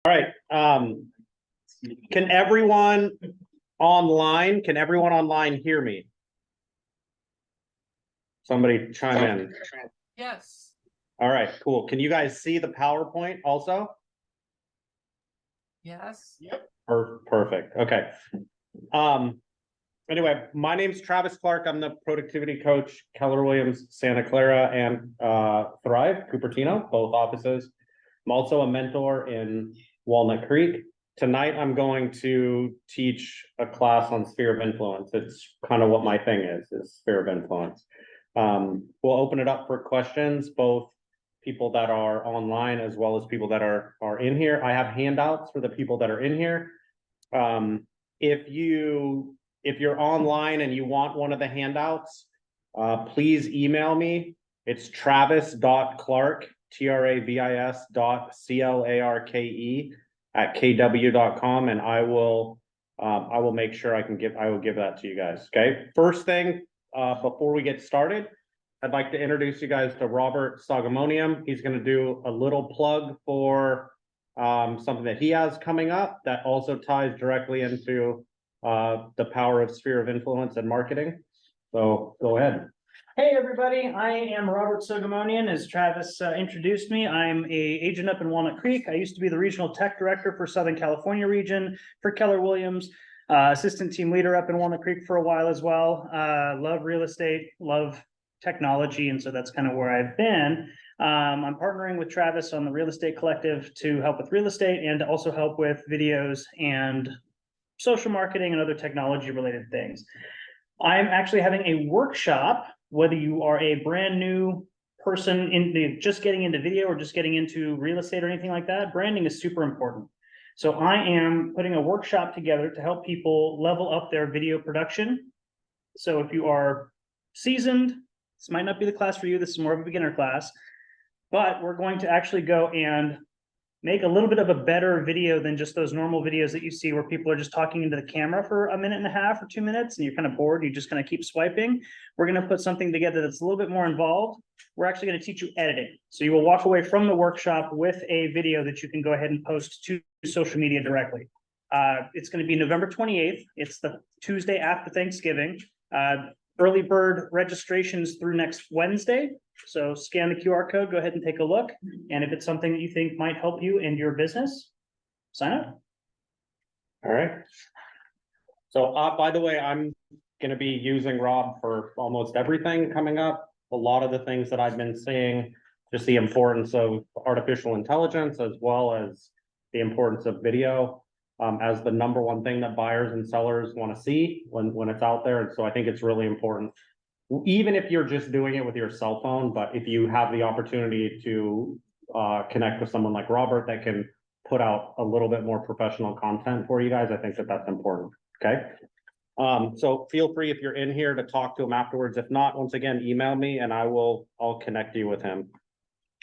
All right. Can everyone online hear me? Somebody chime in. Yes. All right, cool. Can you guys see the PowerPoint also? Yes. Yep. Perfect. Okay. Anyway, my name's Travis Clark. I'm the productivity coach, Keller Williams, Santa Clara, and Thrive, Cupertino, both offices. I'm also a mentor in Walnut Creek. Tonight, I'm going to teach a class on sphere of influence. It's kind of what my thing is sphere of influence. We'll open it up for questions, both people that are online as well as people that are in here. I have handouts for the people that are in here. If you're online and you want one of the handouts, please email me. It's travis.clarke, travis.clarke @kw.com, and I will make sure I will give that to you guys. Okay. First thing, before we get started, I'd like to introduce you guys to Robert Sogamonium. He's going to do a little plug for something that he has coming up that also ties directly into the power of sphere of influence and marketing. So go ahead. Hey everybody, I am Robert Sogamonian. As Travis introduced me, I'm an agent up in Walnut Creek. I used to be the regional tech director for Southern California region for Keller Williams, assistant team leader up in Walnut Creek for a while as well. Love real estate, love technology, and so that's kind of where I've been. I'm partnering with Travis on the Real Estate Collective to help with real estate and to also help with videos and social marketing and other technology related things. I'm actually having a workshop, whether you are a brand new person just getting into video or just getting into real estate or anything like that. Branding is super important. So I am putting a workshop together to help people level up their video production. So if you are seasoned, this might not be the class for you. This is more of a beginner class, but we're going to actually go and make a little bit of a better video than just those normal videos that you see where people are just talking into the camera for a minute and a half or 2 minutes and you're kind of bored, you just kind of keep swiping. We're going to put something together that's a little bit more involved. We're actually going to teach you editing. So you will walk away from the workshop with a video that you can go ahead and post to social media directly. It's going to be November 28th. It's the Tuesday after Thanksgiving. Early bird registrations through next Wednesday. So scan the QR code, go ahead and take a look. And if it's something that you think might help you in your business, sign up. All right. So by the way, I'm going to be using Rob for almost everything coming up. A lot of the things that I've been seeing, just the importance of artificial intelligence, as well as the importance of video as the number one thing that buyers and sellers want to see when it's out there. And so I think it's really important, even if you're just doing it with your cell phone, but if you have the opportunity to connect with someone like Robert that can put out a little bit more professional content for you guys, I think that that's important. Okay. So feel free, if you're in here, to talk to him afterwards. If not, once again, email me and I'll connect you with him.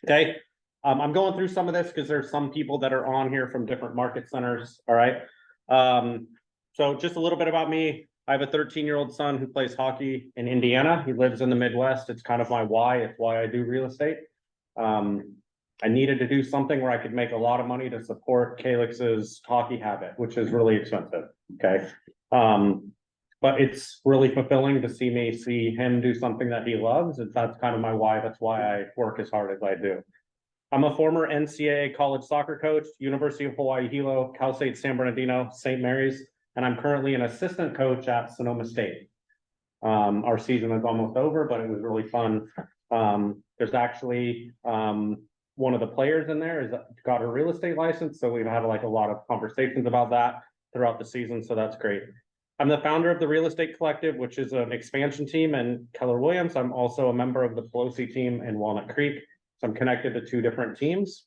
Okay. I'm going through some of this because there's some people that are on here from different market centers. All right. So just a little bit about me. I have a 13-year-old son who plays hockey in Indiana. He lives in the Midwest. It's kind of my why. It's why I do real estate. I needed to do something where I could make a lot of money to support Calix's hockey habit, which is really expensive. Okay. But it's really fulfilling to see him do something that he loves. That's kind of my why. That's why I work as hard as I do. I'm a former NCAA college soccer coach, University of Hawaii Hilo, Cal State San Bernardino, St. Mary's, and I'm currently an assistant coach at Sonoma State. Our season is almost over, but it was really fun. There's actually one of the players in there has got a real estate license, so we've had a lot of conversations about that throughout the season, so that's great. I'm the founder of the Real Estate Collective, which is an expansion team in Keller Williams. I'm also a member of the Pelosi team in Walnut Creek. So I'm connected to 2 different teams.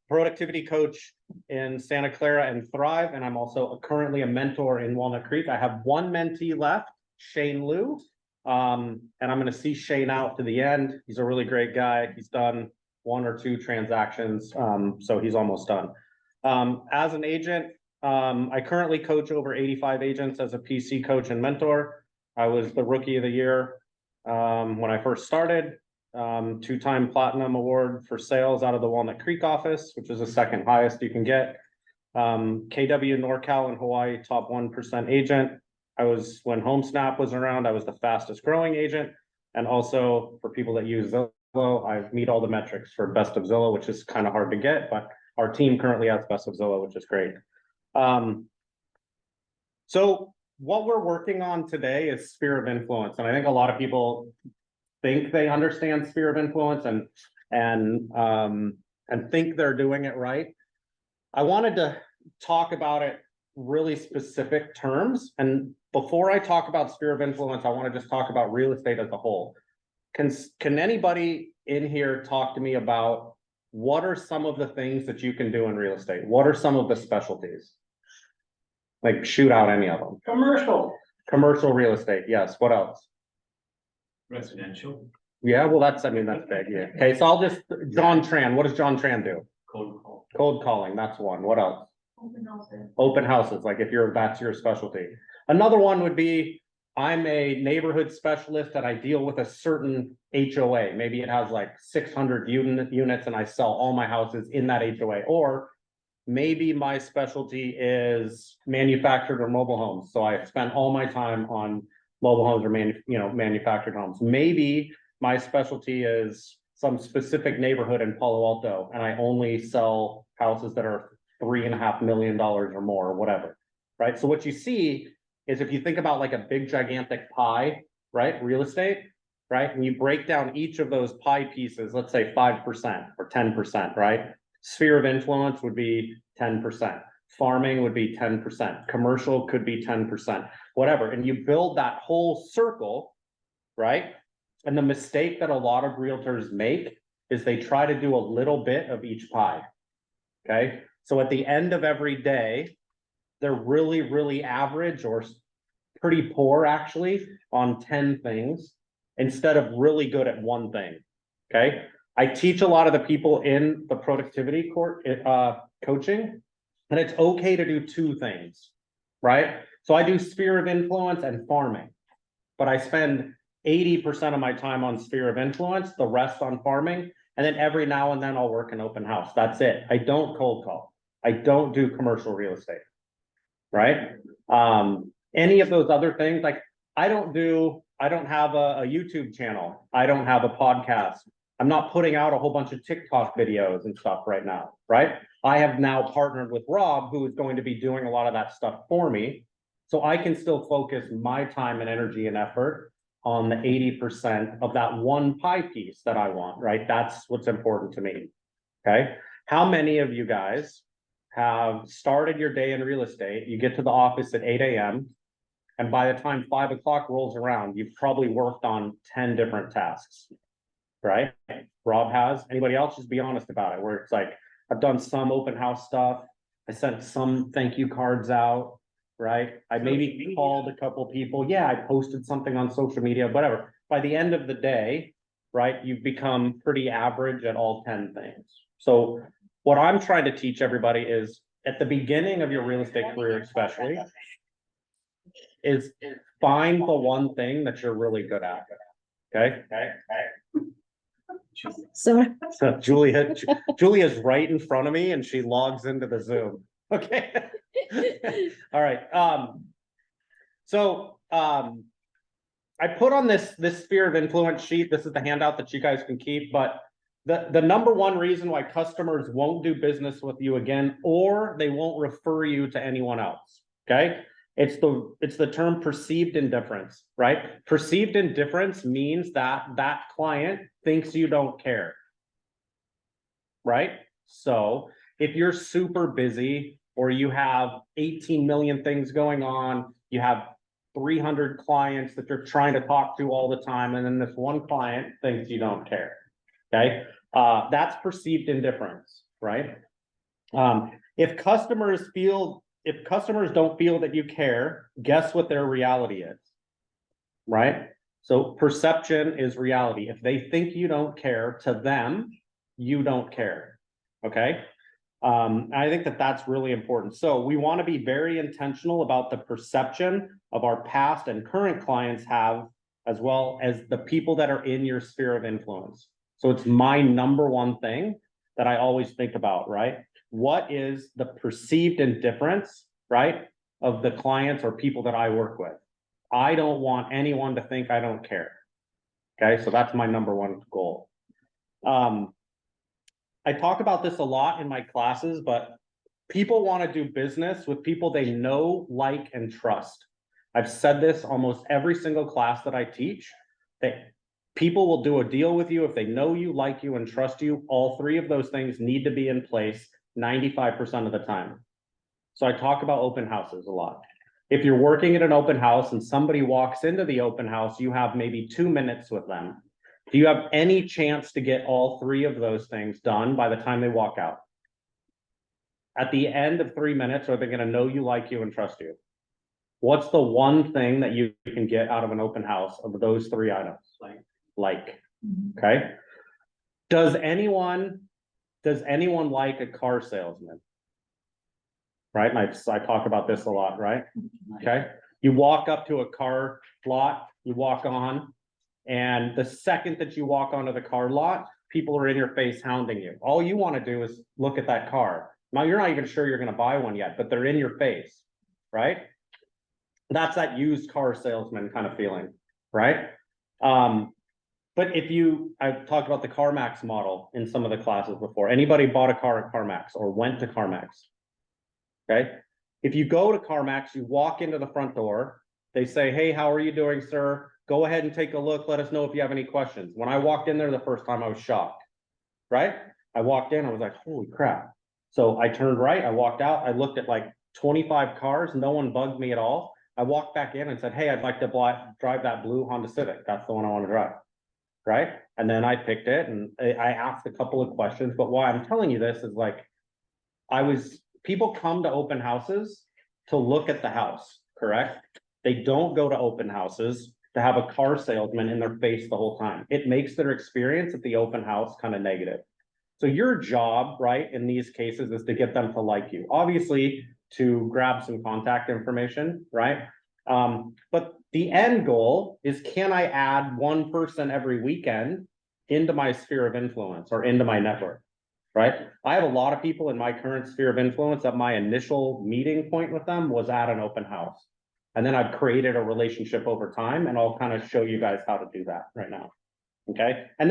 Productivity coach in Santa Clara and Thrive, and I'm also currently a mentor in Walnut Creek. I have one mentee left, Shane Liu, and I'm going to see Shane out to the end. He's a really great guy. He's done 1 or 2 transactions, so he's almost done. As an agent, I currently coach over 85 agents as a PC coach and mentor. I was the rookie of the year when I first started. 2-time platinum award for sales out of the Walnut Creek office, which is the second highest you can get. KW NorCal and Hawaii top 1% agent. When HomeSnap was around, I was the fastest growing agent. And also for people that use Zillow, I meet all the metrics for best of Zillow, which is kind of hard to get, but our team currently has best of Zillow, which is great. So what we're working on today is sphere of influence. And I think a lot of people think they understand sphere of influence and think they're doing it right. I wanted to talk about it really specific terms. And before I talk about sphere of influence, I want to just talk about real estate as a whole. Can anybody in here talk to me about what are some of the things that you can do in real estate? What are some of the specialties? Like shoot out any of them. Commercial real estate, yes. What else? Residential. Yeah, well, that's big, yeah. Okay, so I'll just, John Tran, what does John Tran do? Cold call. Cold calling, that's one. What else? Open houses. Open houses, like that's your specialty. Another one would be, I'm a neighborhood specialist and I deal with a certain HOA. Maybe it has like 600 units and I sell all my houses in that HOA. Or maybe my specialty is manufactured or mobile homes. So I spend all my time on mobile homes or manufactured homes. Maybe my specialty is some specific neighborhood in Palo Alto and I only sell houses that are $3.5 million or more, or whatever, right? So what you see is if you think about like a big gigantic pie, right? Real estate, right? And you break down each of those pie pieces, let's say 5% or 10%, right? Sphere of influence would be 10%. Farming would be 10%. Commercial could be 10%, whatever. And you build that whole circle, right? And the mistake that a lot of realtors make is they try to do a little bit of each pie, okay? So at the end of every day, they're really, really average or pretty poor actually on 10 things instead of really good at one thing, okay? I teach a lot of the people in the productivity coaching, and it's okay to do 2 things, right? So I do sphere of influence and farming, but I spend 80% of my time on sphere of influence, the rest on farming, and then every now and then I'll work an open house. That's it. I don't cold call. I don't do commercial real estate, right? Any of those other things, like I don't have a YouTube channel. I don't have a podcast. I'm not putting out a whole bunch of TikTok videos and stuff right now, right? I have now partnered with Rob, who is going to be doing a lot of that stuff for me. So I can still focus my time and energy and effort on the 80% of that one pie piece that I want, right? That's what's important to me, okay? How many of you guys have started your day in real estate? You get to the office at 8 a.m. and by the time 5 o'clock rolls around, you've probably worked on 10 different tasks, right? Rob has. Anybody else? Just be honest about it, where it's like, I've done some open house stuff. I sent some thank you cards out, right? I maybe called a couple people. Yeah, I posted something on social media, whatever. By the end of the day, right, you've become pretty average at all 10 things. So what I'm trying to teach everybody is at the beginning of your real estate career, especially, is find the one thing that you're really good at. Okay. So So Julia's right in front of me and she logs into the Zoom. Okay. All right. I put on this sphere of influence sheet. This is the handout that you guys can keep, but the number one reason why customers won't do business with you again, or they won't refer you to anyone else. Okay. It's the term perceived indifference, right? Perceived indifference means that that client thinks you don't care, right? So if you're super busy or you have 18 million things going on, you have 300 clients that you're trying to talk to all the time, and then this one client thinks you don't care, okay? That's perceived indifference, right? If customers don't feel that you care, guess what their reality is, right? So perception is reality. If they think you don't care, to them, you don't care, okay? I think that that's really important. So we want to be very intentional about the perception of our past and current clients have, as well as the people that are in your sphere of influence. So it's my number one thing that I always think about, right? What is the perceived indifference, right, of the clients or people that I work with? I don't want anyone to think I don't care. Okay, so that's my number one goal. I talk about this a lot in my classes, but people want to do business with people they know, like, and trust. I've said this almost every single class that I teach, that people will do a deal with you if they know you, like you, and trust you. All three of those things need to be in place 95% of the time. So I talk about open houses a lot. If you're working at an open house and somebody walks into the open house, you have maybe 2 minutes with them. Do you have any chance to get all three of those things done by the time they walk out? At the end of 3 minutes, are they going to know you, like you, and trust you? What's the one thing that you can get out of an open house of those three items? Like, okay. Does anyone like a car salesman? Right, and I talk about this a lot, right? Okay, you walk up to a car lot, you walk on, and the second that you walk onto the car lot, people are in your face hounding you. All you want to do is look at that car. Now, you're not even sure you're going to buy one yet, but they're in your face, right? That's that used car salesman kind of feeling, right? But I've talked about the CarMax model in some of the classes before. Anybody bought a car at CarMax or went to CarMax? Okay. If you go to CarMax, you walk into the front door, they say, hey, how are you doing, sir? Go ahead and take a look. Let us know if you have any questions. When I walked in there the first time, I was shocked, right? I walked in, I was like, holy crap. So I turned right, I walked out, I looked at like 25 cars, no one bugged me at all. I walked back in and said, hey, I'd like to drive that blue Honda Civic. That's the one I want to drive, right? And then I picked it and I asked a couple of questions, but why I'm telling you this is like, people come to open houses to look at the house, correct? They don't go to open houses to have a car salesman in their face the whole time. It makes their experience at the open house kind of negative. So your job, right, in these cases is to get them to like you. Obviously, to grab some contact information, right? But the end goal is, can I add one person every weekend into my sphere of influence or into my network? Right? I have a lot of people in my current sphere of influence that my initial meeting point with them was at an open house. And then I've created a relationship over time, and I'll kind of show you guys how to do that right now. Okay. And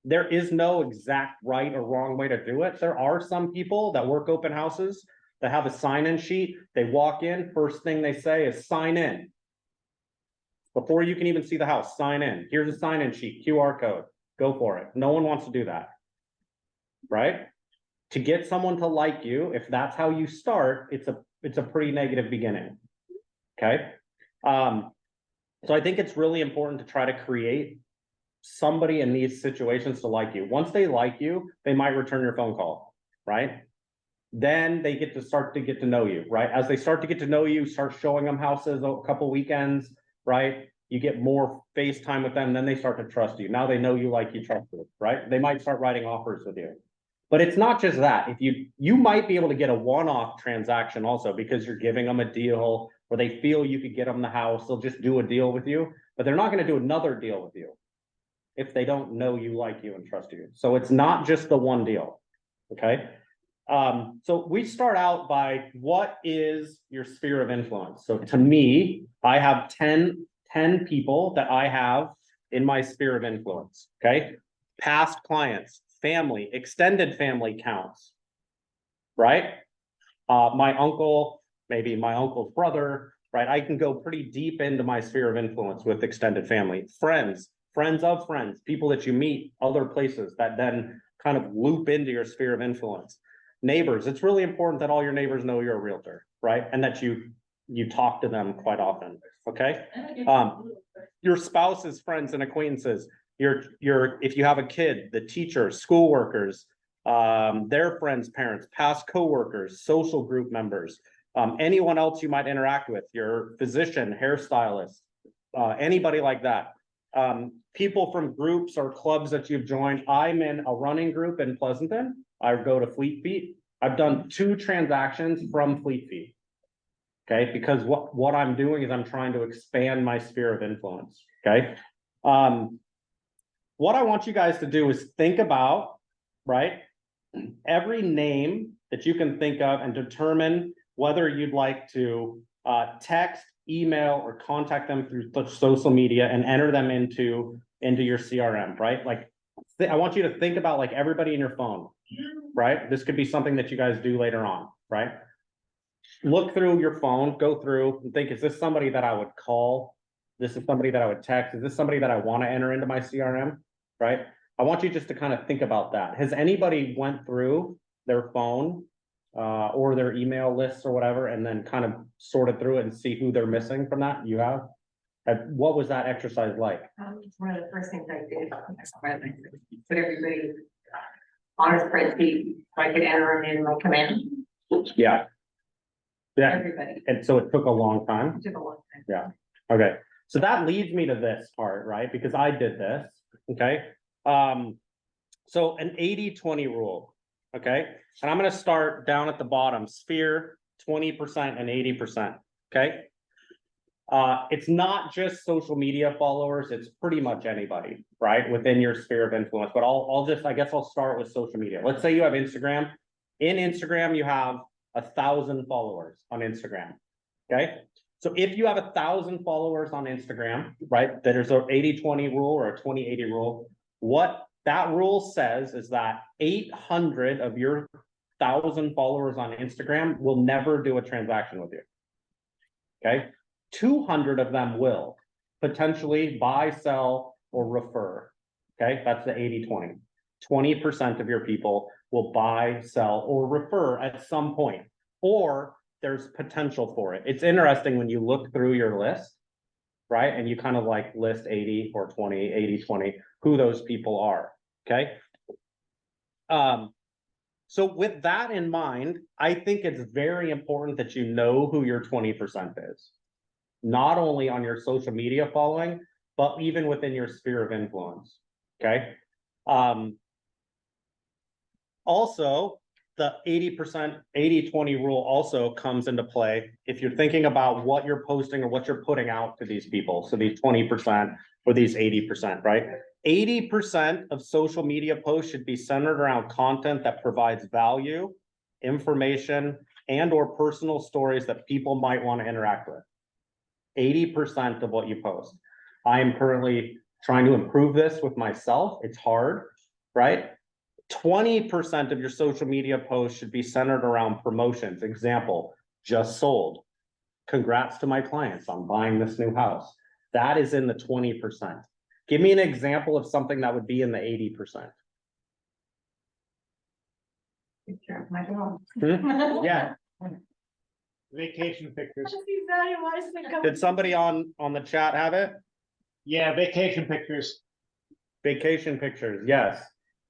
there is no exact right or wrong way to do it. There are some people that work open houses that have a sign-in sheet. They walk in, first thing they say is sign in. Before you can even see the house, sign in. Here's a sign-in sheet, QR code. Go for it. No one wants to do that. Right? To get someone to like you, if that's how you start, it's a pretty negative beginning. Okay. So I think it's really important to try to create somebody in these situations to like you. Once they like you, they might return your phone call, right? Then they start to get to know you, right? As they start to get to know you, start showing them houses a couple weekends, right? You get more face time with them, then they start to trust you. Now they know you, like you, trust you, right? They might start writing offers with you. But it's not just that. If you might be able to get a one-off transaction also, because you're giving them a deal where they feel you could get them the house. They'll just do a deal with you, but they're not going to do another deal with you if they don't know you, like you, and trust you. So it's not just the one deal. Okay. So we start out by, what is your sphere of influence? So to me, I have 10 people that I have in my sphere of influence. Okay. Past clients, family, extended family counts, right? My uncle, maybe my uncle's brother, right? I can go pretty deep into my sphere of influence with extended family, friends of friends, people that you meet other places that then kind of loop into your sphere of influence. Neighbors, it's really important that all your neighbors know you're a realtor, right? And that you talk to them quite often, okay? Your spouse's friends and acquaintances, if you have a kid, the teachers, school workers, their friends, parents, past coworkers, social group members, anyone else you might interact with, your physician, hairstylist, anybody like that. People from groups or clubs that you've joined. I'm in a running group in Pleasanton. I go to Fleet Feet. I've done 2 transactions from Fleet Feet. Okay, because what I'm doing is I'm trying to expand my sphere of influence. Okay. what I want you guys to do is think about, right? Every name that you can think of and determine whether you'd like to text, email, or contact them through social media and enter them into your CRM, right? Like, I want you to think about like everybody in your phone, right? This could be something that you guys do later on, right? Look through your phone, go through and think, is this somebody that I would call? This is somebody that I would text? Is this somebody that I want to enter into my CRM, right? I want you just to kind of think about that. Has anybody went through their phone or their email lists or whatever, and then kind of sorted through it and see who they're missing from that? You have? What was that exercise like? One of the first things I did, put everybody on a spreadsheet, so I could enter them in my command, Yeah. Yeah, everybody. and so it took a long time. It took a long time. Yeah. Okay, so that leads me to this part, right? Because I did this, okay? So an 80-20 rule, okay? And I'm gonna start down at the bottom, sphere, 20% and 80%, okay? It's not just social media followers, it's pretty much anybody, right? Within your sphere of influence, but I guess I'll start with social media. Let's say you have Instagram. In Instagram, you have 1,000 followers on Instagram, okay? So if you have 1,000 followers on Instagram, right, there's an 80-20 rule or a 20-80 rule. What that rule says is that 800 of your 1,000 followers on Instagram will never do a transaction with you, okay? 200 of them will potentially buy, sell, or refer, okay? That's the 80-20. 20% of your people will buy, sell, or refer at some point, or there's potential for it. It's interesting when you look through your list, right? And you kind of like list 80 or 20, 80-20, who those people are, okay? So with that in mind, I think it's very important that you know who your 20% is. Not only on your social media following, but even within your sphere of influence, okay? Also, the 80%, 80-20 rule also comes into play if you're thinking about what you're posting or what you're putting out to these people. So these 20% or these 80%, right? 80% of social media posts should be centered around content that provides value, information, and or personal stories that people might want to interact with. 80% of what you post. I am currently trying to improve this with myself. It's hard, right? 20% of your social media posts should be centered around promotions. Example, just sold. Congrats to my clients on buying this new house. That is in the 20%. Give me an example of something that would be in the 80%. Picture of my dog. Yeah. Vacation pictures. Did somebody on the chat have it? Yeah, vacation pictures. Vacation pictures, yes.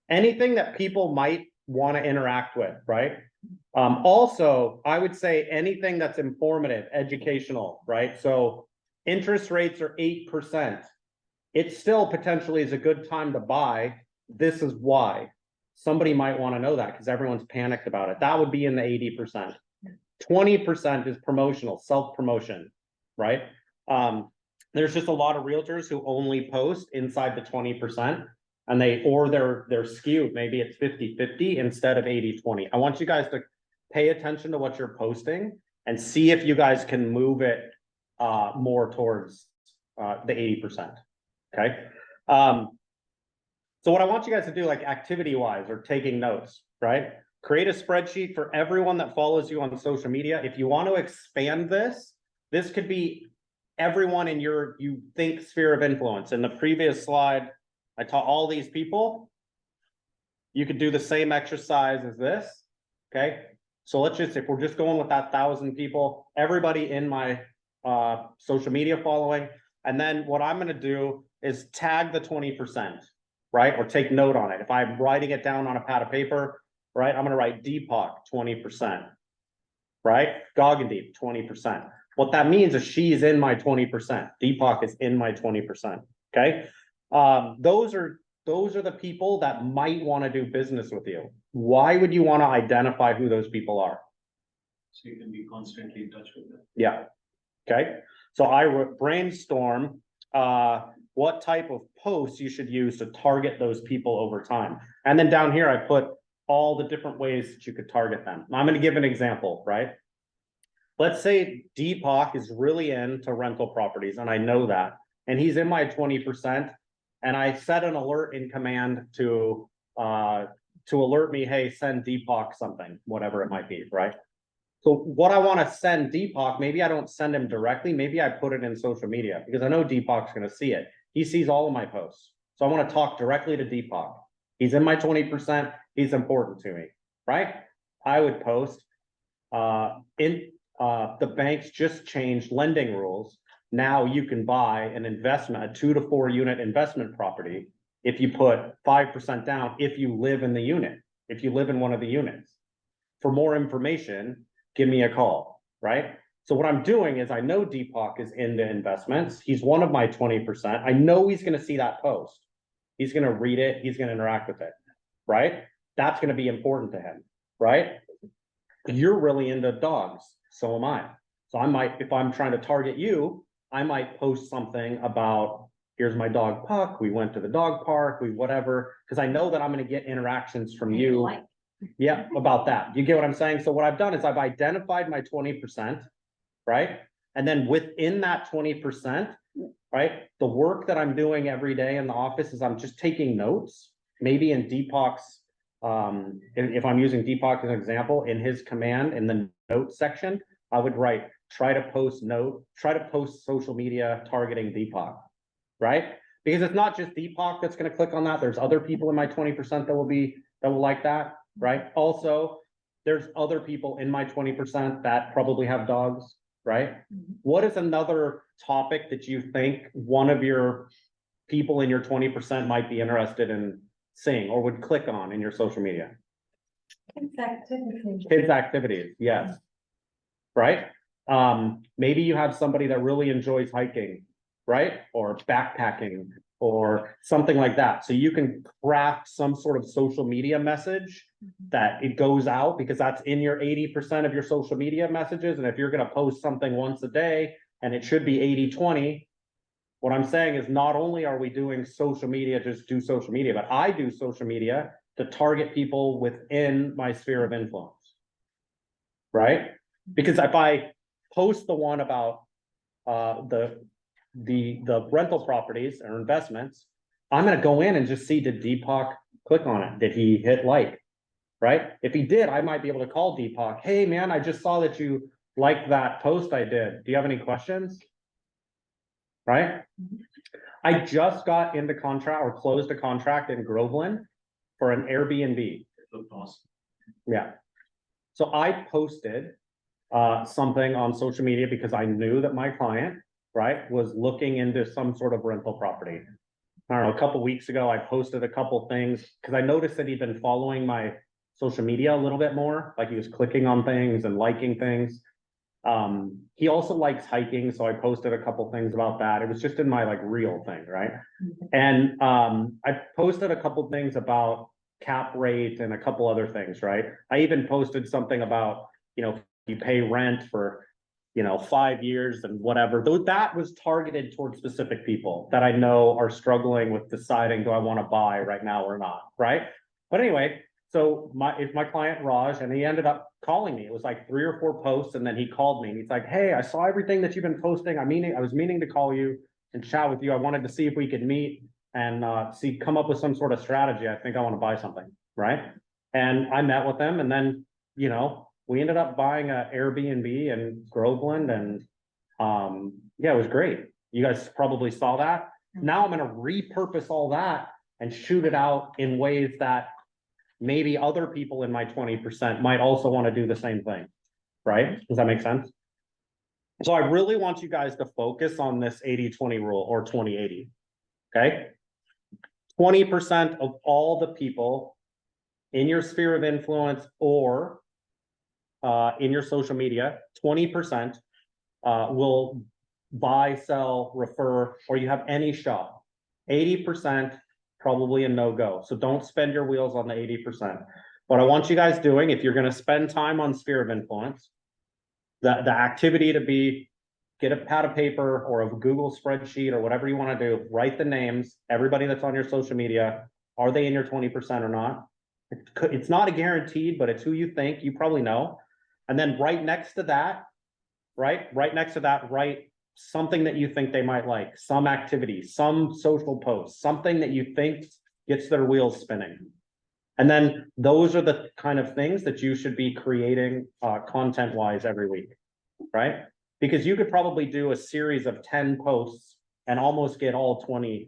Anything that people might want to interact with, right? Also, I would say anything that's informative, educational, right? So interest rates are 8%. It still potentially is a good time to buy. This is why. Somebody might want to know that because everyone's panicked about it. That would be in the 80%. 20% is promotional, self-promotion, right? There's just a lot of realtors who only post inside the 20%. And they're skewed. Maybe it's 50-50 instead of 80-20. I want you guys to pay attention to what you're posting and see if you guys can move it more towards the 80%. Okay. So what I want you guys to do, like activity wise or taking notes, right? Create a spreadsheet for everyone that follows you on social media. If you want to expand this, this could be everyone in your sphere of influence. In the previous slide, I taught all these people. You could do the same exercise as this, okay? So let's just, if we're just going with that 1,000 people, everybody in my social media following, and then what I'm gonna do is tag the 20%, right? Or take note on it. If I'm writing it down on a pad of paper, right? I'm gonna write Deepak 20%, right? Gagandeep 20%. What that means is she's in my 20%. Deepak is in my 20%, okay? Those are the people that might want to do business with you. Why would you want to identify who those people are? So you can be constantly in touch with them. Yeah. Okay. So I brainstorm what type of posts you should use to target those people over time. And then down here, I put all the different ways that you could target them. I'm gonna give an example, right? Let's say Deepak is really into rental properties, and I know that, and he's in my 20%, and I set an alert in command to alert me, hey, send Deepak something, whatever it might be, right? So what I want to send Deepak, maybe I don't send him directly, maybe I put it in social media, because I know Deepak's gonna see it. He sees all of my posts. So I want to talk directly to Deepak. He's in my 20%, he's important to me, right? I would post, the banks just changed lending rules. Now you can buy an investment, a 2 to 4 unit investment property, if you put 5% down, if you live in the unit, if you live in one of the units. For more information, give me a call, right? So what I'm doing is I know Deepak is into investments. He's one of my 20%. I know he's gonna see that post. He's gonna read it, he's gonna interact with it, right? That's gonna be important to him, right? You're really into dogs, so am I. So I might, if I'm trying to target you, I might post something about, here's my dog Puck, we went to the dog park, we whatever, because I know that I'm gonna get interactions from you. Like, Yeah, about that. You get what I'm saying? So what I've done is I've identified my 20%, right? And then within that 20%, right? The work that I'm doing every day in the office is I'm just taking notes, maybe in Deepak's, if I'm using Deepak as an example, in his command, in the notes section, I would write, try to post social media targeting Deepak, right? Because it's not just Deepak that's gonna click on that. There's other people in my 20% that will like that, right? Also, there's other people in my 20% that probably have dogs, right? What is another topic that you think one of your people in your 20% might be interested in seeing or would click on in your social media? Kids activities, yes. Right? Maybe you have somebody that really enjoys hiking, right? Or backpacking or something like that. So you can craft some sort of social media message that it goes out, because that's in your 80% of your social media messages. And if you're gonna post something once a day and it should be 80-20, what I'm saying is not only are we doing social media, just do social media, but I do social media to target people within my sphere of influence. Right? Because if I post the one about the rental properties or investments, I'm gonna go in and just see, did Deepak click on it? Did he hit like? Right? If he did, I might be able to call Deepak. Hey man, I just saw that you liked that post I did. Do you have any questions? Right? I just got into contract or closed a contract in Groveland for an Airbnb. Yeah. So I posted something on social media because I knew that my client, right, was looking into some sort of rental property. I don't know, a couple weeks ago, I posted a couple things because I noticed that he'd been following my social media a little bit more, like he was clicking on things and liking things. He also likes hiking, so I posted a couple things about that. It was just in my like real thing, right? And I posted a couple things about cap rate and a couple other things, right? I even posted something about, you know, you pay rent for, 5 years and whatever. Though that was targeted towards specific people that I know are struggling with deciding, do I want to buy right now or not, right? But anyway, so it's my client Raj, and he ended up calling me. It was like 3 or 4 posts, and then he called me and he's like, hey, I saw everything that you've been posting. I was meaning to call you and chat with you. I wanted to see if we could meet and come up with some sort of strategy. I think I want to buy something, right? And I met with them, and then, we ended up buying a Airbnb in Groveland, and yeah, it was great. You guys probably saw that. Now I'm gonna repurpose all that and shoot it out in ways that maybe other people in my 20% might also want to do the same thing, right? Does that make sense? So I really want you guys to focus on this 80-20 rule, or 20-80, okay? 20% of all the people in your sphere of influence or in your social media, 20% will buy, sell, refer, or you have any shop. 80% probably a no-go. So don't spend your wheels on the 80%. What I want you guys doing, if you're going to spend time on sphere of influence, the activity to be get a pad of paper or a Google spreadsheet or whatever you want to do, write the names, everybody that's on your social media, are they in your 20% or not? It's not a guaranteed, but it's who you think, you probably know. And then right next to that, right next to that, write something that you think they might like, some activity, some social post, something that you think gets their wheels spinning. And then those are the kind of things that you should be creating content wise every week, right? Because you could probably do a series of 10 posts and almost get all 20%,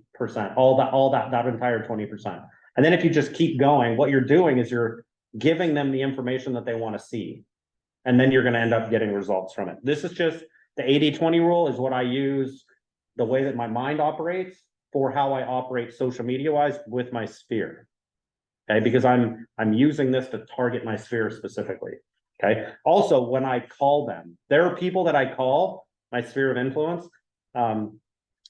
all that entire 20%. And then if you just keep going, what you're doing is you're giving them the information that they want to see. And then you're going to end up getting results from it. This is just the 80-20 rule is what I use, the way that my mind operates for how I operate social media wise with my sphere. Okay, because I'm using this to target my sphere specifically. Okay. Also, when I call them, there are people that I call my sphere of influence.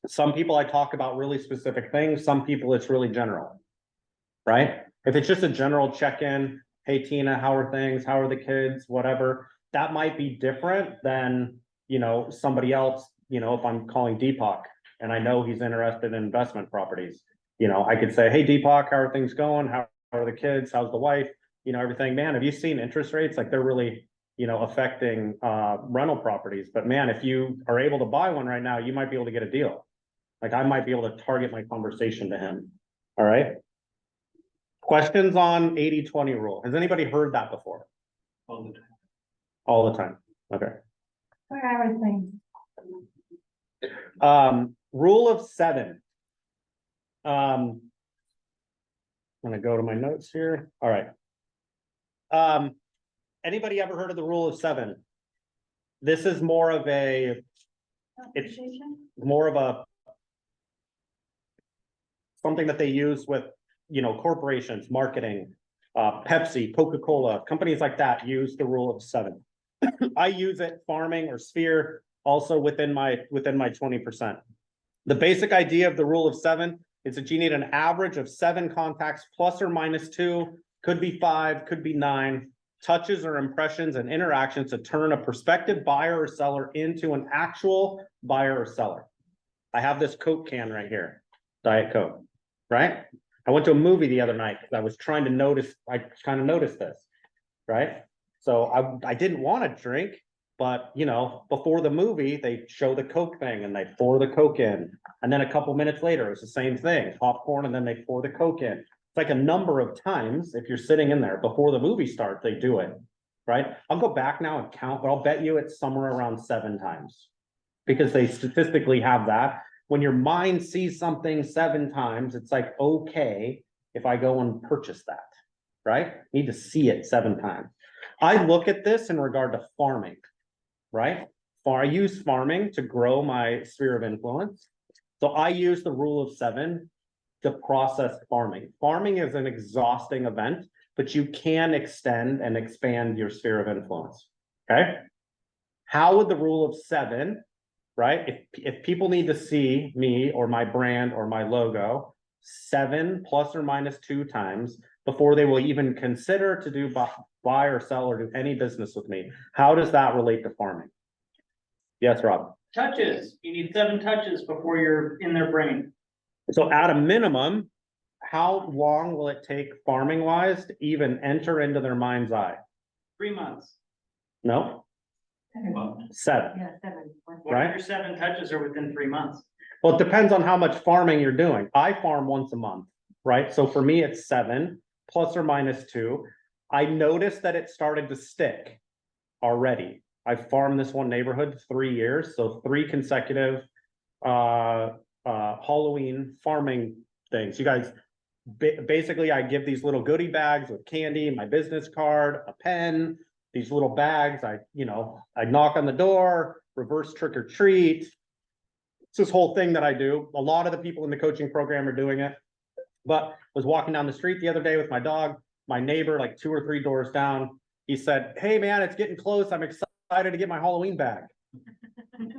Some people I talk about really specific things. Some people it's really general, right? If it's just a general check-in, hey Tina, how are things? How are the kids? Whatever, that might be different than, you know, somebody else, you know, if I'm calling Deepak and I know he's interested in investment properties, you know, I could say, hey Deepak, how are things going? How are the kids? How's the wife? You know, everything. Man, have you seen interest rates? Like they're really, you know, affecting rental properties. But man, if you are able to buy one right now, you might be able to get a deal. Like I might be able to target my conversation to him. All right. Questions on 80-20 rule? Has anybody heard that before? All the time. All the time. Okay. For everything. Rule of 7. I'm gonna go to my notes here. All right. Anybody ever heard of the rule of 7? This is more of a, it's more of a something that they use with, you know, corporations, marketing, Pepsi, Coca-Cola, companies like that use the rule of 7. I use it farming or sphere also within my 20%. The basic idea of the rule of 7 is that you need an average of 7 contacts plus or minus 2, could be 5, could be 9, touches or impressions and interactions to turn a prospective buyer or seller into an actual buyer or seller. I have this Coke can right here, Diet Coke, right? I went to a movie the other night because I was trying to notice, I kind of noticed this, right? So I didn't want to drink, but you know, before the movie, they show the Coke thing and they pour the Coke in. And then a couple minutes later, it's the same thing, popcorn, and then they pour the Coke in. It's like a number of times, if you're sitting in there before the movie starts, they do it, right? I'll go back now and count, but I'll bet you it's somewhere around 7 times. Because they statistically have that. When your mind sees something 7 times, it's like, okay, if I go and purchase that, right? Need to see it 7 times. I look at this in regard to farming, right? I use farming to grow my sphere of influence. So I use the rule of 7 to process farming. Farming is an exhausting event, but you can extend and expand your sphere of influence, okay? How would the rule of 7, right? If people need to see me or my brand or my logo 7 plus or minus 2 times before they will even consider to do buy or sell or do any business with me, how does that relate to farming? Yes, Rob. Touches. You need 7 touches before you're in their brain. So at a minimum, how long will it take farming wise to even enter into their mind's eye? 3 months. No, 7. Yeah, 7. What Right. if your 7 touches are within 3 months? Well, it depends on how much farming you're doing. I farm once a month, right? So for me, it's 7 plus or minus 2. I noticed that it started to stick already. I've farmed this one neighborhood 3 years, so 3 consecutive Halloween farming things. You guys, basically I give these little goodie bags with candy, my business card, a pen, these little bags. I knock on the door, reverse trick or treat. It's this whole thing that I do. A lot of the people in the coaching program are doing it. But I was walking down the street the other day with my dog, my neighbor, like 2 or 3 doors down. He said, hey man, it's getting close. I'm excited to get my Halloween bag.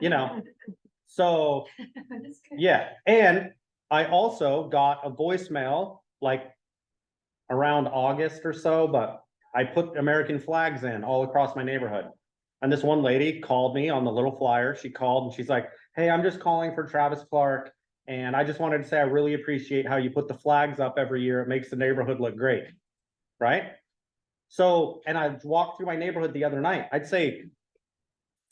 You know, so yeah. And I also got a voicemail like around August or so, but I put American flags in all across my neighborhood. And this one lady called me on the little flyer. She called and she's like, hey, I'm just calling for Travis Clark. And I just wanted to say, I really appreciate how you put the flags up every year. It makes the neighborhood look great. Right? So, and I walked through my neighborhood the other night. I'd say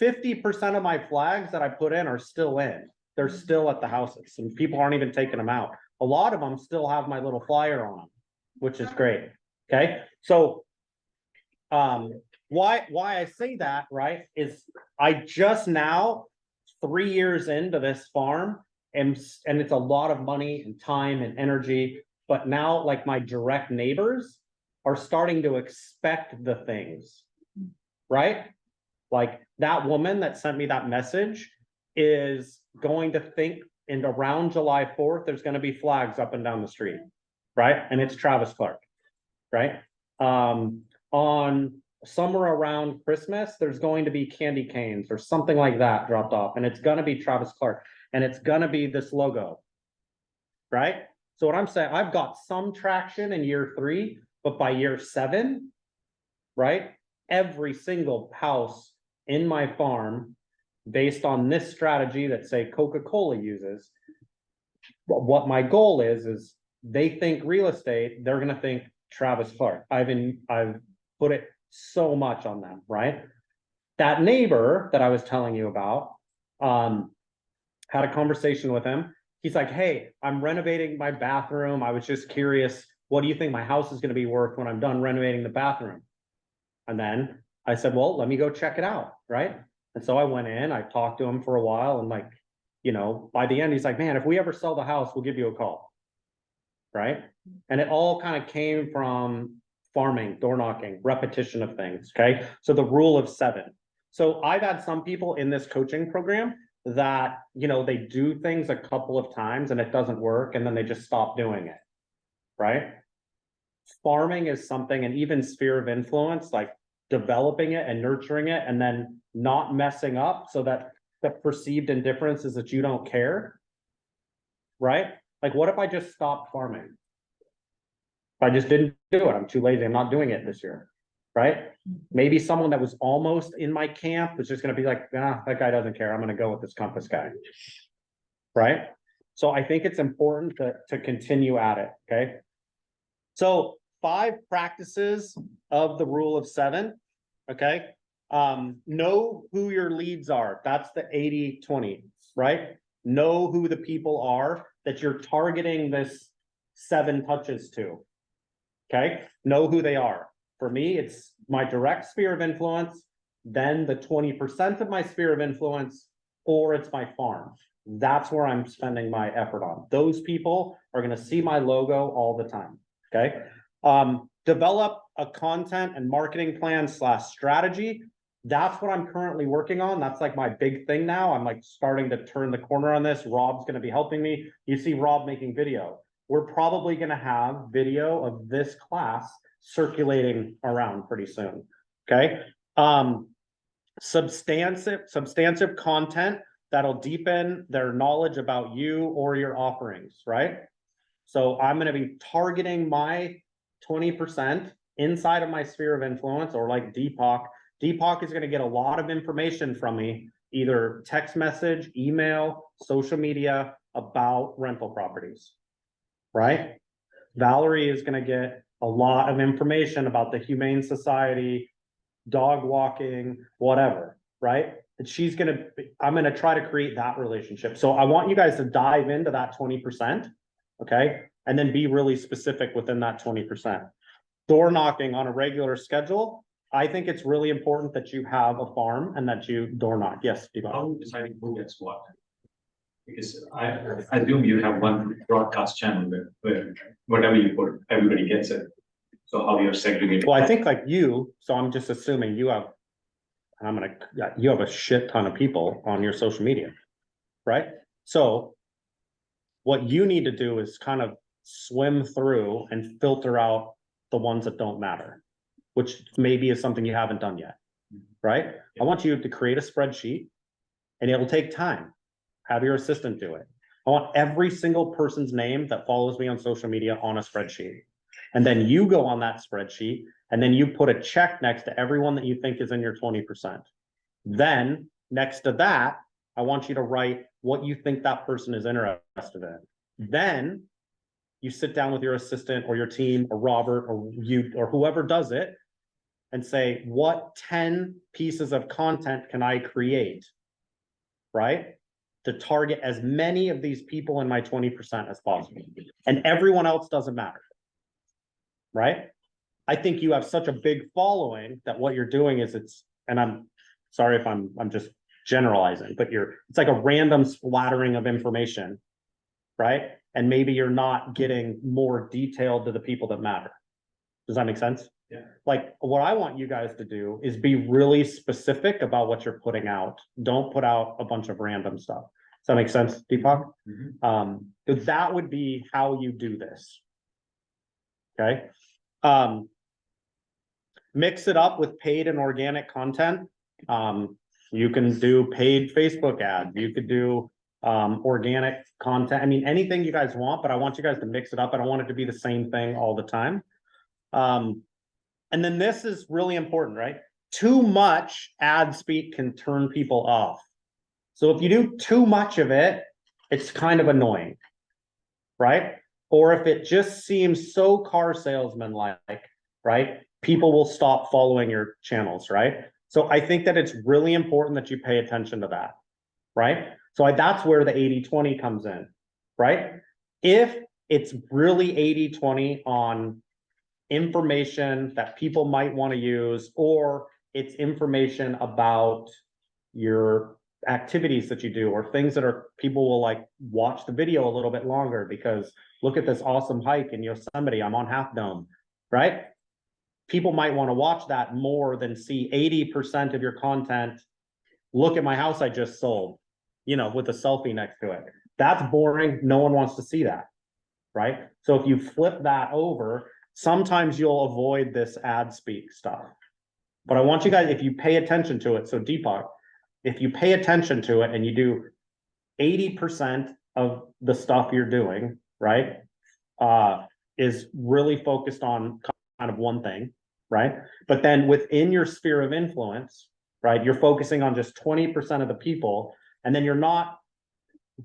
50% of my flags that I put in are still in. They're still at the houses and people aren't even taking them out. A lot of them still have my little flyer on them, which is great. Okay, so why I say that, right, is I just now 3 years into this farm and it's a lot of money and time and energy, but now like my direct neighbors are starting to expect the things, right? Like that woman that sent me that message is going to think in around July 4th, there's going to be flags up and down the street, right? And it's Travis Clark, right? On somewhere around Christmas, there's going to be candy canes or something like that dropped off, and it's going to be Travis Clark, and it's going to be this logo, right? So what I'm saying, I've got some traction in year 3, but by year 7, right? Every single house in my farm, based on this strategy that say Coca-Cola uses, what my goal is they think real estate, they're going to think Travis Clark. I've put it so much on them, right? That neighbor that I was telling you about, had a conversation with him. He's like, hey, I'm renovating my bathroom. I was just curious, what do you think my house is going to be worth when I'm done renovating the bathroom? And then I said, well, let me go check it out, right? And so I went in, I talked to him for a while, and like, you know, by the end, he's like, man, if we ever sell the house, we'll give you a call, right? And it all kind of came from farming, door knocking, repetition of things, okay? So the rule of 7. So I've had some people in this coaching program that, you know, they do things a couple of times and it doesn't work, and then they just stop doing it, right? Farming is something, and even sphere of influence, like developing it and nurturing it and then not messing up so that the perceived indifference is that you don't care, right? Like, what if I just stopped farming? If I just didn't do it, I'm too lazy, I'm not doing it this year, right? Maybe someone that was almost in my camp is just gonna be like, nah, that guy doesn't care, I'm gonna go with this compass guy, right? So I think it's important to continue at it, okay? So 5 practices of the rule of 7, okay? Know who your leads are. That's the 80-20, right? Know who the people are that you're targeting this 7 touches to, okay? Know who they are. For me, it's my direct sphere of influence, then the 20% of my sphere of influence, or it's my farm. That's where I'm spending my effort on. Those people are going to see my logo all the time, okay? Develop a content and marketing plan / strategy. That's what I'm currently working on. That's like my big thing now. I'm like starting to turn the corner on this. Rob's going to be helping me. You see Rob making video. We're probably going to have video of this class circulating around pretty soon. Okay. Substantive content that'll deepen their knowledge about you or your offerings, right? So I'm going to be targeting my 20% inside of my sphere of influence, or like Deepak. Deepak is going to get a lot of information from me, either text message, email, social media, about rental properties, right? Valerie is going to get a lot of information about the Humane Society, dog walking, whatever, right? And I'm going to try to create that relationship. So I want you guys to dive into that 20%, okay? And then be really specific within that 20%. Door knocking on a regular schedule. I think it's really important that you have a farm and that you door knock. Yes, Deepak. How are you deciding who gets what? Because I assume you have one broadcast channel where whatever you put, everybody gets it. So how you're segregating? Well, I think like you, so I'm just assuming you have, you have a shit ton of people on your social media, right? So what you need to do is kind of swim through and filter out the ones that don't matter, which maybe is something you haven't done yet, right? I want you to create a spreadsheet, and it'll take time. Have your assistant do it. I want every single person's name that follows me on social media on a spreadsheet. And then you go on that spreadsheet, and then you put a check next to everyone that you think is in your 20%. Then, next to that, I want you to write what you think that person is interested in. Then you sit down with your assistant or your team or Robert or you or whoever does it and say, what 10 pieces of content can I create? Right? To target as many of these people in my 20% as possible. And everyone else doesn't matter. Right? I think you have such a big following that what you're doing is and I'm sorry if I'm just generalizing, but it's like a random splattering of information, right? And maybe you're not getting more detailed to the people that matter. Does that make sense? Yeah. Like what I want you guys to do is be really specific about what you're putting out. Don't put out a bunch of random stuff. Does that make sense, Deepak? So that would be how you do this. Okay. Mix it up with paid and organic content. You can do paid Facebook ads. You could do organic content. I mean, anything you guys want, but I want you guys to mix it up. I don't want it to be the same thing all the time. And then this is really important, right? Too much ad speak can turn people off. So if you do too much of it, it's kind of annoying, right? Or if it just seems so car salesman like, right? People will stop following your channels, right? So I think that it's really important that you pay attention to that, right? So that's where the 80-20 comes in, right? If it's really 80-20 on information that people might want to use, or it's information about your activities that you do, or things that people will like watch the video a little bit longer because look at this awesome hike in Yosemite, I'm on Half Dome, right? People might want to watch that more than see 80% of your content. Look at my house I just sold, with a selfie next to it. That's boring. No one wants to see that, right? So if you flip that over, sometimes you'll avoid this ad speak stuff. But I want you guys, if you pay attention to it, so Deepak, if you pay attention to it and you do 80% of the stuff you're doing, right, is really focused on kind of one thing, right? But then within your sphere of influence, right, you're focusing on just 20% of the people, and then you're not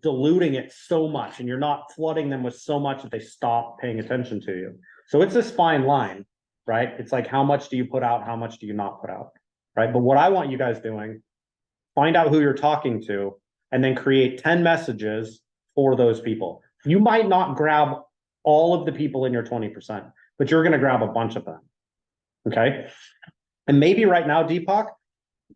diluting it so much and you're not flooding them with so much that they stop paying attention to you. So it's this fine line, right? It's like, how much do you put out? How much do you not put out? Right? But what I want you guys doing, find out who you're talking to and then create 10 messages for those people. You might not grab all of the people in your 20%, but you're going to grab a bunch of them. Okay. And maybe right now, Deepak,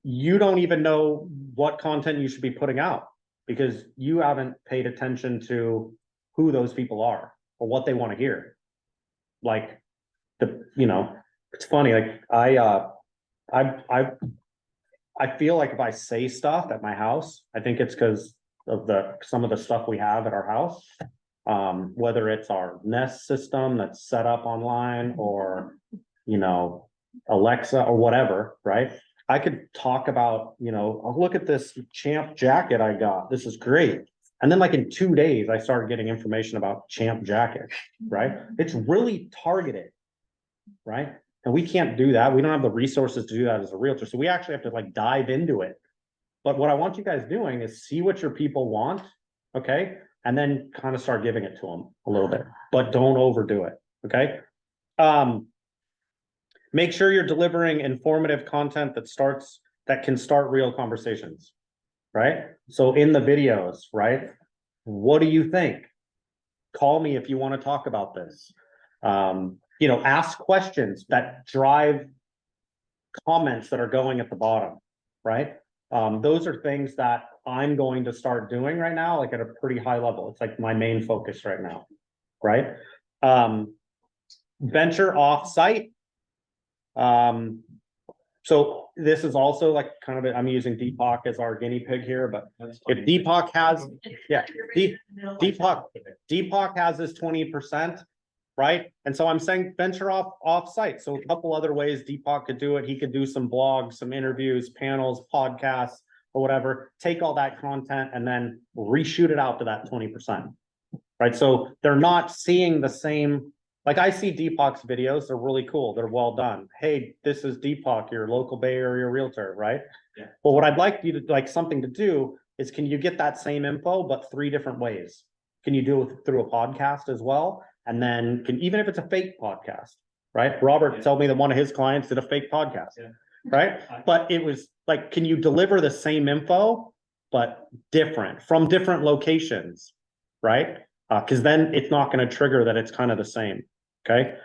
you don't even know what content you should be putting out because you haven't paid attention to who those people are or what they want to hear. Like it's funny. Like I feel like if I say stuff at my house, I think it's because of some of the stuff we have at our house. Whether it's our Nest system that's set up online or, Alexa or whatever, right? I could talk about, oh, look at this Champ jacket I got. This is great. And then like in 2 days, I started getting information about Champ jacket, right? It's really targeted, right? And we can't do that. We don't have the resources to do that as a realtor. So we actually have to like dive into it. But what I want you guys doing is see what your people want, okay? And then kind of start giving it to them a little bit, but don't overdo it, okay? Make sure you're delivering informative content that can start real conversations, right? So in the videos, right? What do you think? Call me if you want to talk about this. Ask questions that drive comments that are going at the bottom, right? Those are things that I'm going to start doing right now, like at a pretty high level. It's like my main focus right now, right? Venture off-site. So this is also like kind of, I'm using Deepak as our guinea pig here, but if Deepak has, Deepak has this 20%, right? And so I'm saying venture off-site. So a couple other ways Deepak could do it. He could do some blogs, some interviews, panels, podcasts, or whatever, take all that content and then reshoot it out to that 20%, right? So they're not seeing the same Like I see Deepak's videos, they're really cool, they're well done. Hey, this is Deepak, your local Bay Area realtor, right? Yeah. Well, what I'd like you to, like, something to do is can you get that same info, but 3 different ways? Can you do it through a podcast as well? And then even if it's a fake podcast, right? Robert Yeah. told me that one of his clients did a fake podcast. Yeah. Right? But it was like, can you deliver the same info, but different from different locations? Right? Cause then it's not gonna trigger that it's kind of the same. Okay?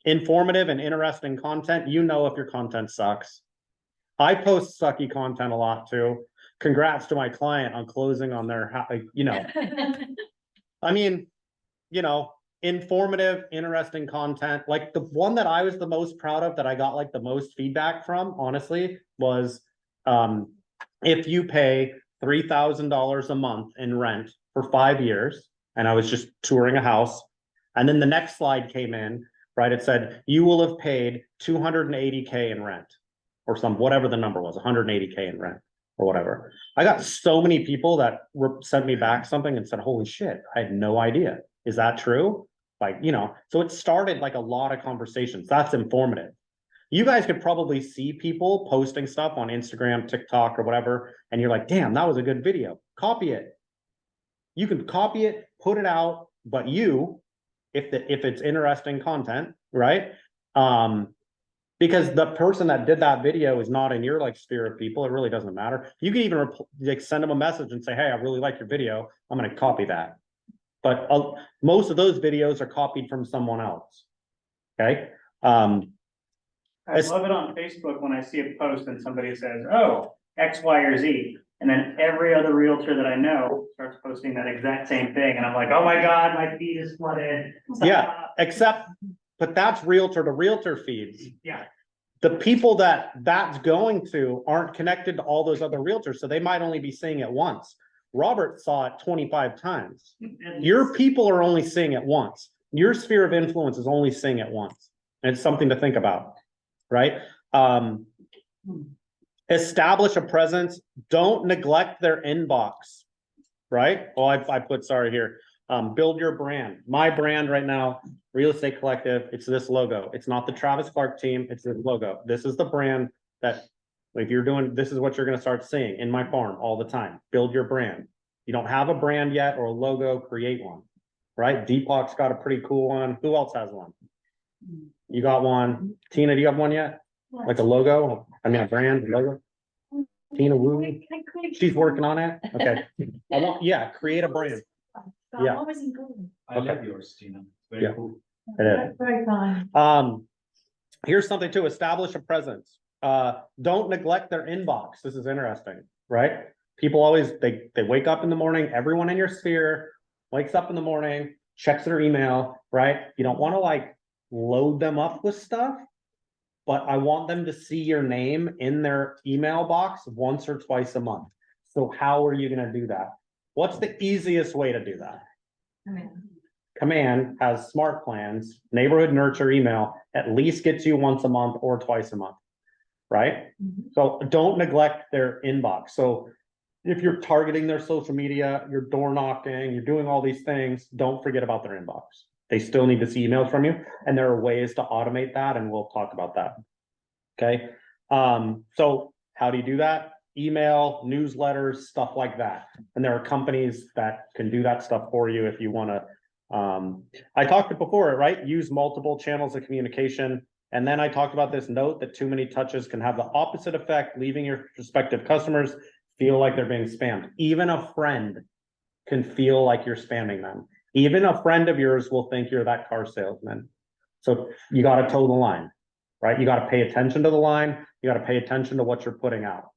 Informative and interesting content, you know, if your content sucks. I post sucky content a lot too. Congrats to my client on closing on their, you know, I mean, you know, informative, interesting content. Like the one that I was the most proud of that I got like the most feedback from, honestly, was if you pay $3,000 a month in rent for 5 years, and I was just touring a house, and then the next slide came in, right? It said, you will have paid 280K in rent, or whatever the number was, 180K in rent, or whatever. I got so many people that sent me back something and said, holy shit, I had no idea. Is that true? Like, you know, so it started like a lot of conversations. That's informative. You guys could probably see people posting stuff on Instagram, TikTok, or whatever, and you're like, damn, that was a good video. Copy it. You can copy it, put it out, but if it's interesting content, right? Because the person that did that video is not in your like sphere of people, it really doesn't matter. You can even like send them a message and say, hey, I really like your video, I'm gonna copy that. But most of those videos are copied from someone else. Okay. I love it on Facebook when I see a post and somebody says, oh, X, Y, or Z. And then every other realtor that I know starts posting that exact same thing. And I'm like, oh my God, my feed is flooded. Yeah, but that's realtor to realtor feeds. Yeah. The people that's going to aren't connected to all those other realtors, so they might only be seeing it once. Robert saw it 25 times. Your people are only seeing it once. Your sphere of influence is only seeing it once. And it's something to think about, right? Establish a presence. Don't neglect their inbox, right? Well, I put sorry here. Build your brand. My brand right now, Real Estate Collective, it's this logo. It's not the Travis Clark team, it's this logo. This is the brand that if you're doing, this is what you're gonna start seeing in my farm all the time. Build your brand. You don't have a brand yet or a logo, create one, right? Deepak's got a pretty cool one. Who else has one? You got one. Tina, do you have one yet? Like a logo? I mean, a brand logo? Tina Wu? She's working on it? Okay. Create a brand. Yeah. I love yours, Tina. Very Yeah. cool. It is. Very fun. Here's something to establish a presence. Don't neglect their inbox. This is interesting, right? People always, they wake up in the morning, everyone in your sphere wakes up in the morning, checks their email, right? You don't want to like load them up with stuff, but I want them to see your name in their email box once or twice a month. So how are you going to do that? What's the easiest way to do that? Command has smart plans, neighborhood nurture email, at least gets you once a month or twice a month, right? So don't neglect their inbox. So if you're targeting their social media, you're door knocking, you're doing all these things, don't forget about their inbox. They still need to see emails from you, and there are ways to automate that, and we'll talk about that. Okay. So how do you do that? Email, newsletters, stuff like that. And there are companies that can do that stuff for you if you want to. I talked before, right? Use multiple channels of communication. And then I talked about this note that too many touches can have the opposite effect, leaving your prospective customers feel like they're being spammed. Even a friend can feel like you're spamming them. Even a friend of yours will think you're that car salesman. So you got to toe the line, right? You got to pay attention to the line. You got to pay attention to what you're putting out,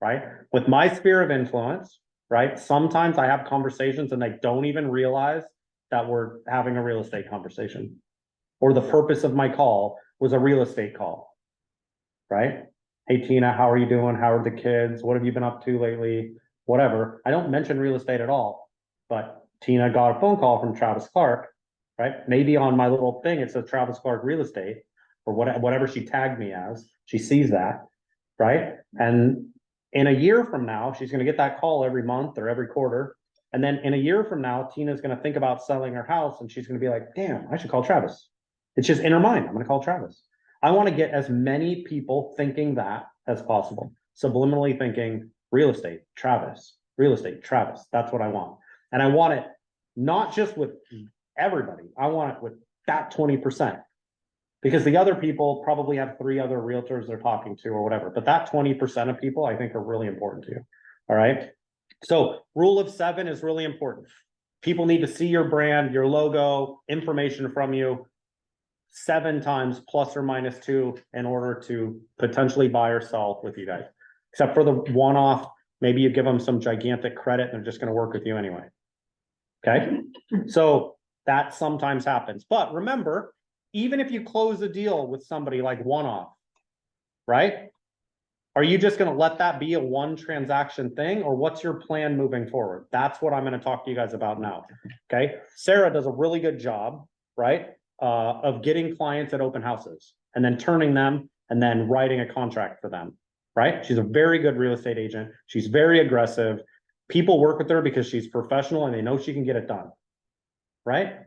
right? With my sphere of influence, right? Sometimes I have conversations and they don't even realize that we're having a real estate conversation, or the purpose of my call was a real estate call, right? Hey, Tina, how are you doing? How are the kids? What have you been up to lately? Whatever. I don't mention real estate at all, but Tina got a phone call from Travis Clark, right? Maybe on my little thing, it says Travis Clark Real Estate, or whatever she tagged me as. She sees that, right? And in a year from now, she's going to get that call every month or every quarter, And then in a year from now, Tina's gonna think about selling her house and she's gonna be like, damn, I should call Travis. It's just in her mind, I'm gonna call Travis. I wanna get as many people thinking that as possible. Subliminally thinking, real estate, Travis, real estate, Travis, that's what I want. And I want it not just with everybody, I want it with that 20%. Because the other people probably have 3 other realtors they're talking to or whatever, but that 20% of people I think are really important to you. All right. So rule of 7 is really important. People need to see your brand, your logo, information from you 7 times plus or minus 2 in order to potentially buy or sell with you guys. Except for the one-off, maybe you give them some gigantic credit and they're just going to work with you anyway. Okay. So that sometimes happens. But remember, even if you close a deal with somebody like one-off, right? Are you just gonna let that be a one transaction thing, or what's your plan moving forward? That's what I'm gonna talk to you guys about now, okay? Sarah does a really good job, right? Of getting clients at open houses and then turning them and then writing a contract for them, right? She's a very good real estate agent. She's very aggressive. People work with her because she's professional and they know she can get it done, right?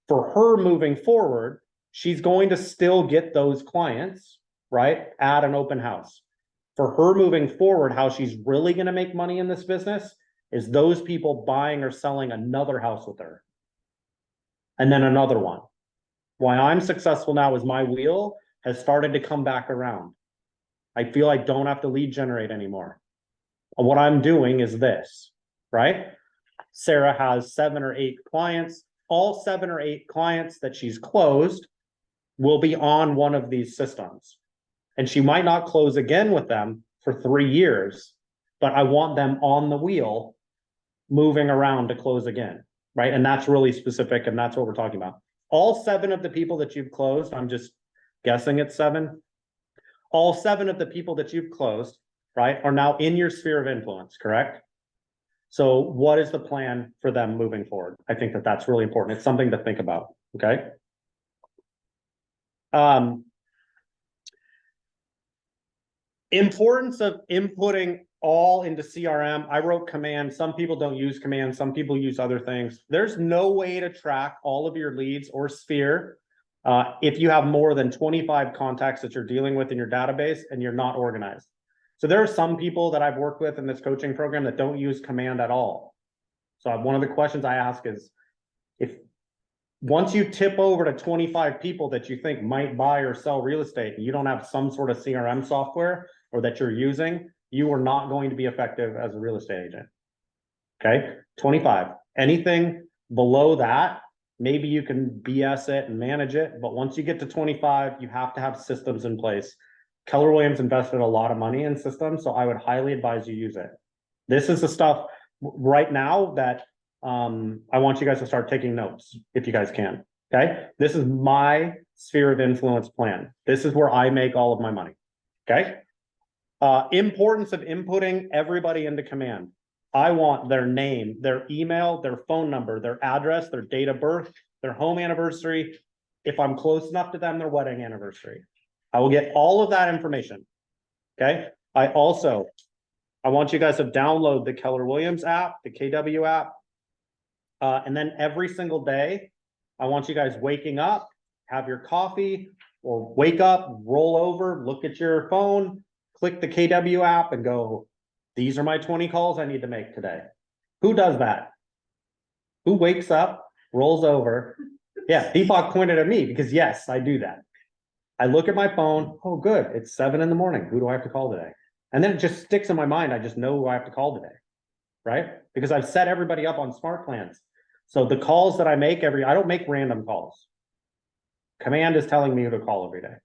For her moving forward, she's going to still get those clients, right, at an open house. For her moving forward, how she's really going to make money in this business is those people buying or selling another house with her. And then another one. Why I'm successful now is my wheel has started to come back around. I feel I don't have to lead generate anymore. And what I'm doing is this, right? Sarah has 7 or 8 clients. All 7 or 8 clients that she's closed will be on one of these systems. And she might not close again with them for 3 years, but I want them on the wheel moving around to close again, right? And that's really specific, and that's what we're talking about. All 7 of the people that you've closed, I'm just guessing it's 7. All 7 of the people that you've closed, right, are now in your sphere of influence, correct? So what is the plan for them moving forward? I think that that's really important. It's something to think about, okay? Importance of inputting all into CRM. I wrote command. Some people don't use command. Some people use other things. There's no way to track all of your leads or sphere if you have more than 25 contacts that you're dealing with in your database and you're not organized. So there are some people that I've worked with in this coaching program that don't use command at all. So one of the questions I ask is, if once you tip over to 25 people that you think might buy or sell real estate, and you don't have some sort of CRM software or that you're using, you are not going to be effective as a real estate agent. Okay, 25. Anything below that, maybe you can BS it and manage it, but once you get to 25, you have to have systems in place. Keller Williams invested a lot of money in systems, so I would highly advise you use it. This is the stuff right now that I want you guys to start taking notes if you guys can. Okay, this is my sphere of influence plan. This is where I make all of my money. Okay, importance of inputting everybody into command. I want their name, their email, their phone number, their address, their date of birth, their home anniversary. If I'm close enough to them, their wedding anniversary. I will get all of that information. Okay, I want you guys to download the Keller Williams app, the KW app. And then every single day, I want you guys waking up, have your coffee, or wake up, roll over, look at your phone, click the KW app and go, these are my 20 calls I need to make today. Who does that? Who wakes up, rolls over? Yeah, Deepak pointed at me because yes, I do that. I look at my phone, oh good, it's 7 in the morning. Who do I have to call today? And then it just sticks in my mind. I just know who I have to call today, right? Because I've set everybody up on smart plans. So the calls that I make I don't make random calls. Command is telling me who to call every day,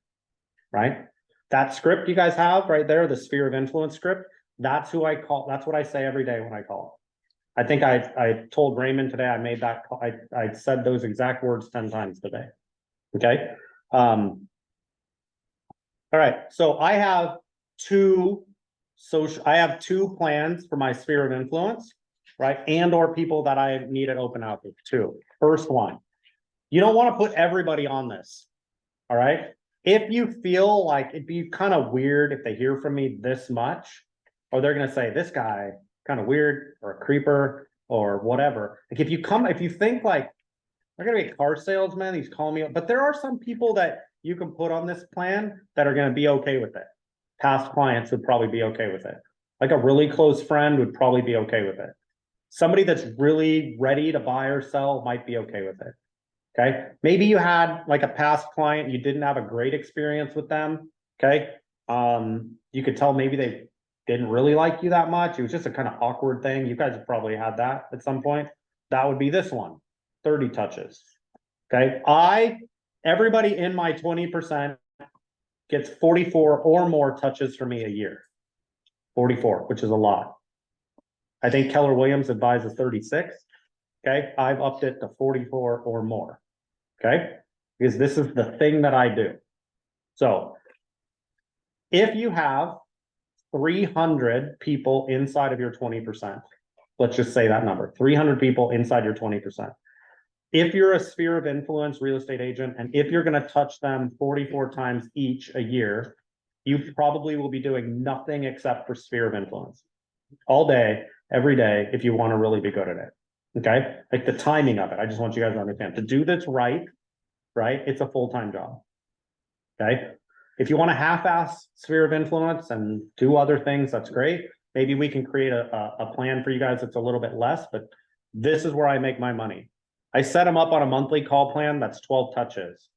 right? That script you guys have right there, the sphere of influence script, that's who I call. That's what I say every day when I call. I think I told Raymond today, I made that call. I said those exact words 10 times today. Okay. All right. So I have two plans for my sphere of influence, right? And or people that I need at open house with too. First one, you don't want to put everybody on this. All right. If you feel like it'd be kind of weird if they hear from me this much, or they're going to say this guy kind of weird or a creeper, or whatever. Like if you think like, I'm gonna be a car salesman, he's calling me, but there are some people that you can put on this plan that are gonna be okay with it. Past clients would probably be okay with it. Like a really close friend would probably be okay with it. Somebody that's really ready to buy or sell might be okay with it. Okay, maybe you had like a past client, you didn't have a great experience with them, okay? You could tell maybe they didn't really like you that much, it was just a kind of awkward thing, you guys have probably had that at some point. That would be this one, 30 touches. Okay, everybody in my 20% gets 44 or more touches for me a year. 44, which is a lot. I think Keller Williams advises 36. Okay, I've upped it to 44 or more. Okay, because this is the thing that I do. So if you have 300 people inside of your 20%, let's just say that number, 300 people inside your 20%. If you're a sphere of influence real estate agent, and if you're going to touch them 44 times each a year, you probably will be doing nothing except for sphere of influence all day, every day, if you want to really be good at it. Okay, like the timing of it. I just want you guys to understand to do this right, it's a full-time job. Okay, if you want to half-ass sphere of influence and do other things, that's great. Maybe we can create a plan for you guys that's a little bit less, but this is where I make my money. I set them up on a monthly call plan that's 12 touches,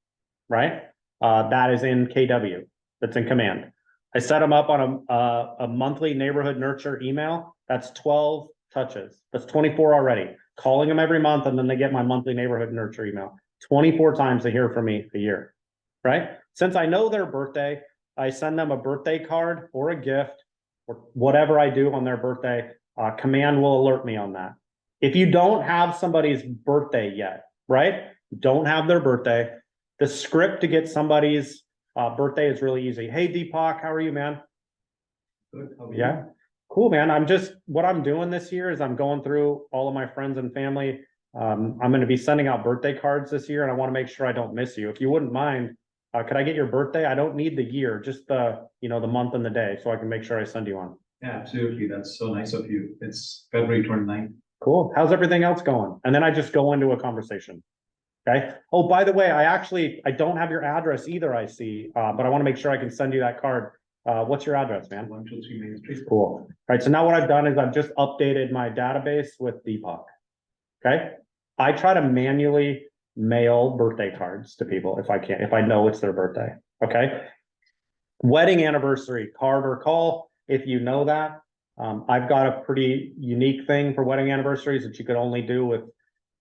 right? That is in KW, that's in command. I set them up on a monthly neighborhood nurture email, that's 12 touches, that's 24 already. Calling them every month, and then they get my monthly neighborhood nurture email. 24 times they hear from me a year, right? Since I know their birthday, I send them a birthday card or a gift or whatever I do on their birthday. Command will alert me on that. If you don't have somebody's birthday yet, right? Don't have their birthday. The script to get somebody's birthday is really easy. Hey, Deepak, how are you, man? Good, how are you? Yeah. Cool, man. What I'm doing this year is I'm going through all of my friends and family. I'm going to be sending out birthday cards this year, and I want to make sure I don't miss you. If you wouldn't mind, could I get your birthday? I don't need the year, just the month and the day, so I can make sure I send you one. Yeah, absolutely. That's so nice of you. It's February 29th. Cool. How's everything else going? And then I just go into a conversation. Okay. Oh, by the way, I don't have your address either, I see, but I want to make sure I can send you that card. What's your address, man? 123 Main Street. Cool. All right. So now what I've done is I've just updated my database with Deepak. Okay. I try to manually mail birthday cards to people if I can, if I know it's their birthday. Okay. Wedding anniversary card or call. If you know that, I've got a pretty unique thing for wedding anniversaries that you could only do with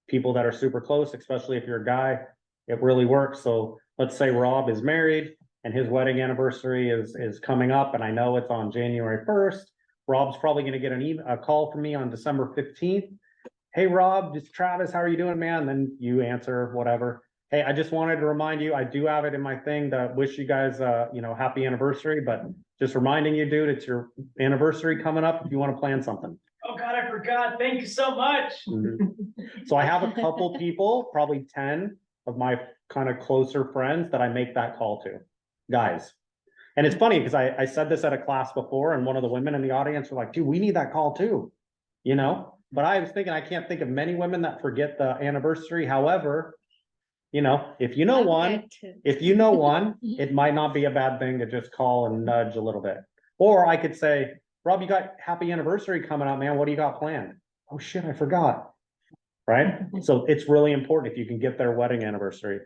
people that are super close, especially if you're a guy. It really works. So let's say Rob is married and his wedding anniversary is coming up, and I know it's on January 1st. Rob's probably going to get a call from me on December 15th. Hey, Rob, it's Travis. How are you doing, man? And then you answer whatever. Hey, I just wanted to remind you, I do have it in my thing to wish you guys, happy anniversary, but just reminding you, dude, it's your anniversary coming up if you want to plan something. Oh God, I forgot. Thank you so much. So I have a couple people, probably 10 of my kind of closer friends that I make that call to, guys. And it's funny because I said this at a class before, and one of the women in the audience were like, dude, we need that call too, but I was thinking, I can't think of many women that forget the anniversary. However, if you know one, it might not be a bad thing to just call and nudge a little bit. Or I could say, Rob, you got happy anniversary coming up, man. What do you got planned? Oh shit, I forgot. Right? So it's really important if you can get their wedding anniversary.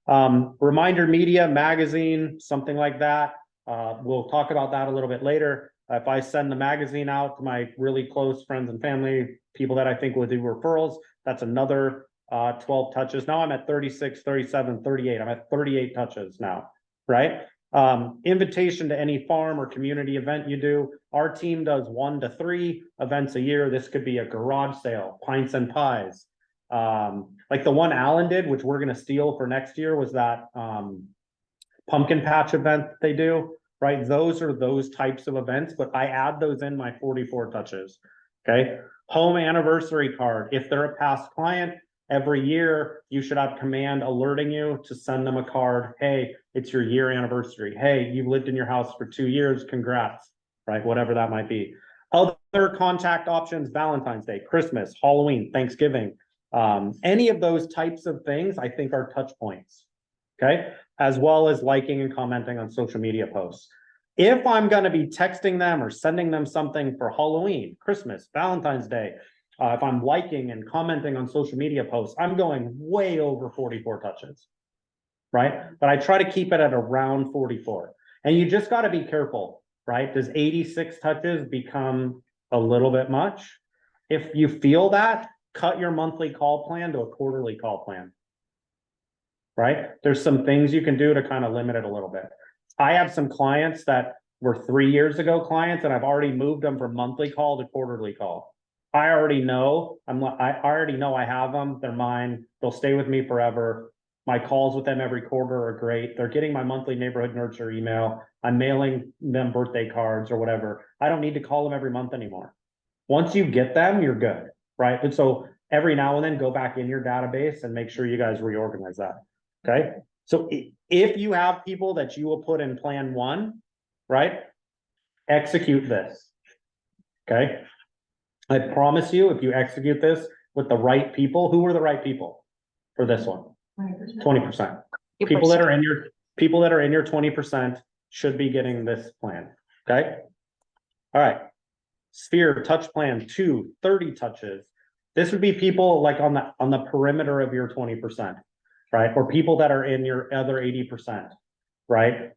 Reminder media, magazine, something like that. We'll talk about that a little bit later. If I send the magazine out to my really close friends and family, people that I think will do referrals, that's another 12 touches. Now I'm at 36, 37, 38. I'm at 38 touches now, right? Invitation to any farm or community event you do. Our team does 1 to 3 events a year. This could be a garage sale, pints and pies. Like the one Alan did, which we're going to steal for next year, was that pumpkin patch event that they do, right? Those are those types of events, but I add those in my 44 touches. Okay. Home anniversary card. If they're a past client, every year you should have command alerting you to send them a card. Hey, it's your year anniversary. Hey, you've lived in your house for 2 years. Congrats, right? Whatever that might be. Other contact options, Valentine's Day, Christmas, Halloween, Thanksgiving, any of those types of things, I think are touch points. Okay, as well as liking and commenting on social media posts. If I'm gonna be texting them or sending them something for Halloween, Christmas, Valentine's Day, if I'm liking and commenting on social media posts, I'm going way over 44 touches. Right? But I try to keep it at around 44. And you just gotta be careful, right? Does 86 touches become a little bit much? If you feel that, cut your monthly call plan to a quarterly call plan. Right? There's some things you can do to kind of limit it a little bit. I have some clients that were 3 years ago clients, and I've already moved them from monthly call to quarterly call. I already know, I already know I have them, they're mine, they'll stay with me forever. My calls with them every quarter are great. They're getting my monthly neighborhood nurture email. I'm mailing them birthday cards or whatever. I don't need to call them every month anymore. Once you get them, you're good, right? And so every now and then go back in your database and make sure you guys reorganize that. Okay, so if you have people that you will put in plan one, right? Execute this. Okay. I promise you, if you execute this with the right people, who are the right people for this one? 20%. People that are in your 20% should be getting this plan. Okay. All right. Sphere touch plan 2, 30 touches. This would be people like on the perimeter of your 20%. Right? Or people that are in your other 80%, right?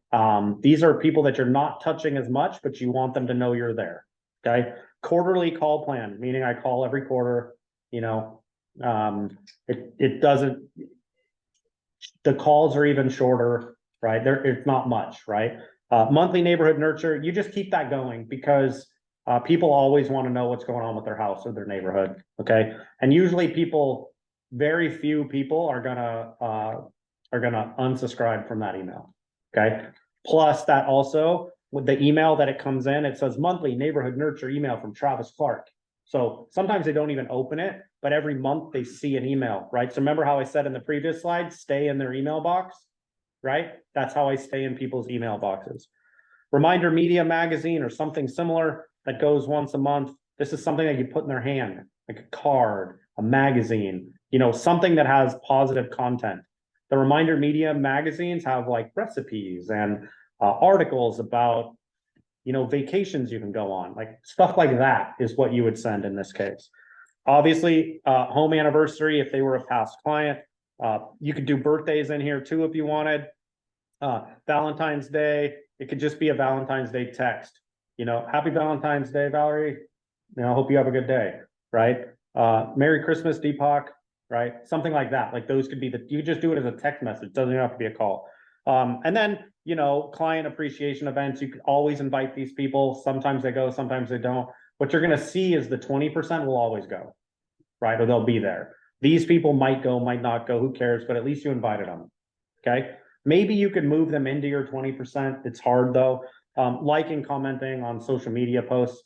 These are people that you're not touching as much, but you want them to know you're there. Okay. Quarterly call plan, meaning I call every quarter, you know, it doesn't, the calls are even shorter, right? It's not much, right? Monthly neighborhood nurture, you just keep that going because people always want to know what's going on with their house or their neighborhood. Okay. And usually very few people are gonna unsubscribe from that email. Okay. Plus that also with the email that it comes in, it says monthly neighborhood nurture email from Travis Clark. So sometimes they don't even open it, but every month they see an email, right? So remember how I said in the previous slide, stay in their email box, right? That's how I stay in people's email boxes. Reminder media magazine or something similar that goes once a month. This is something that you put in their hand, like a card, a magazine, you know, something that has positive content. The reminder media magazines have like recipes and articles about, you know, vacations you can go on, like stuff like that is what you would send in this case. Obviously, home anniversary, if they were a past client, you could do birthdays in here too if you wanted. Valentine's Day, it could just be a Valentine's Day text. You know, happy Valentine's Day, Valerie. You know, I hope you have a good day, right? Merry Christmas, Deepak, right? Something like that. Like those could be you just do it as a text message. Doesn't even have to be a call. And then, you know, client appreciation events, you could always invite these people. Sometimes they go, sometimes they don't. What you're going to see is the 20% will always go, right? Or they'll be there. These people might go, might not go, who cares? But at least you invited them. Okay. Maybe you could move them into your 20%. It's hard though. Liking, commenting on social media posts.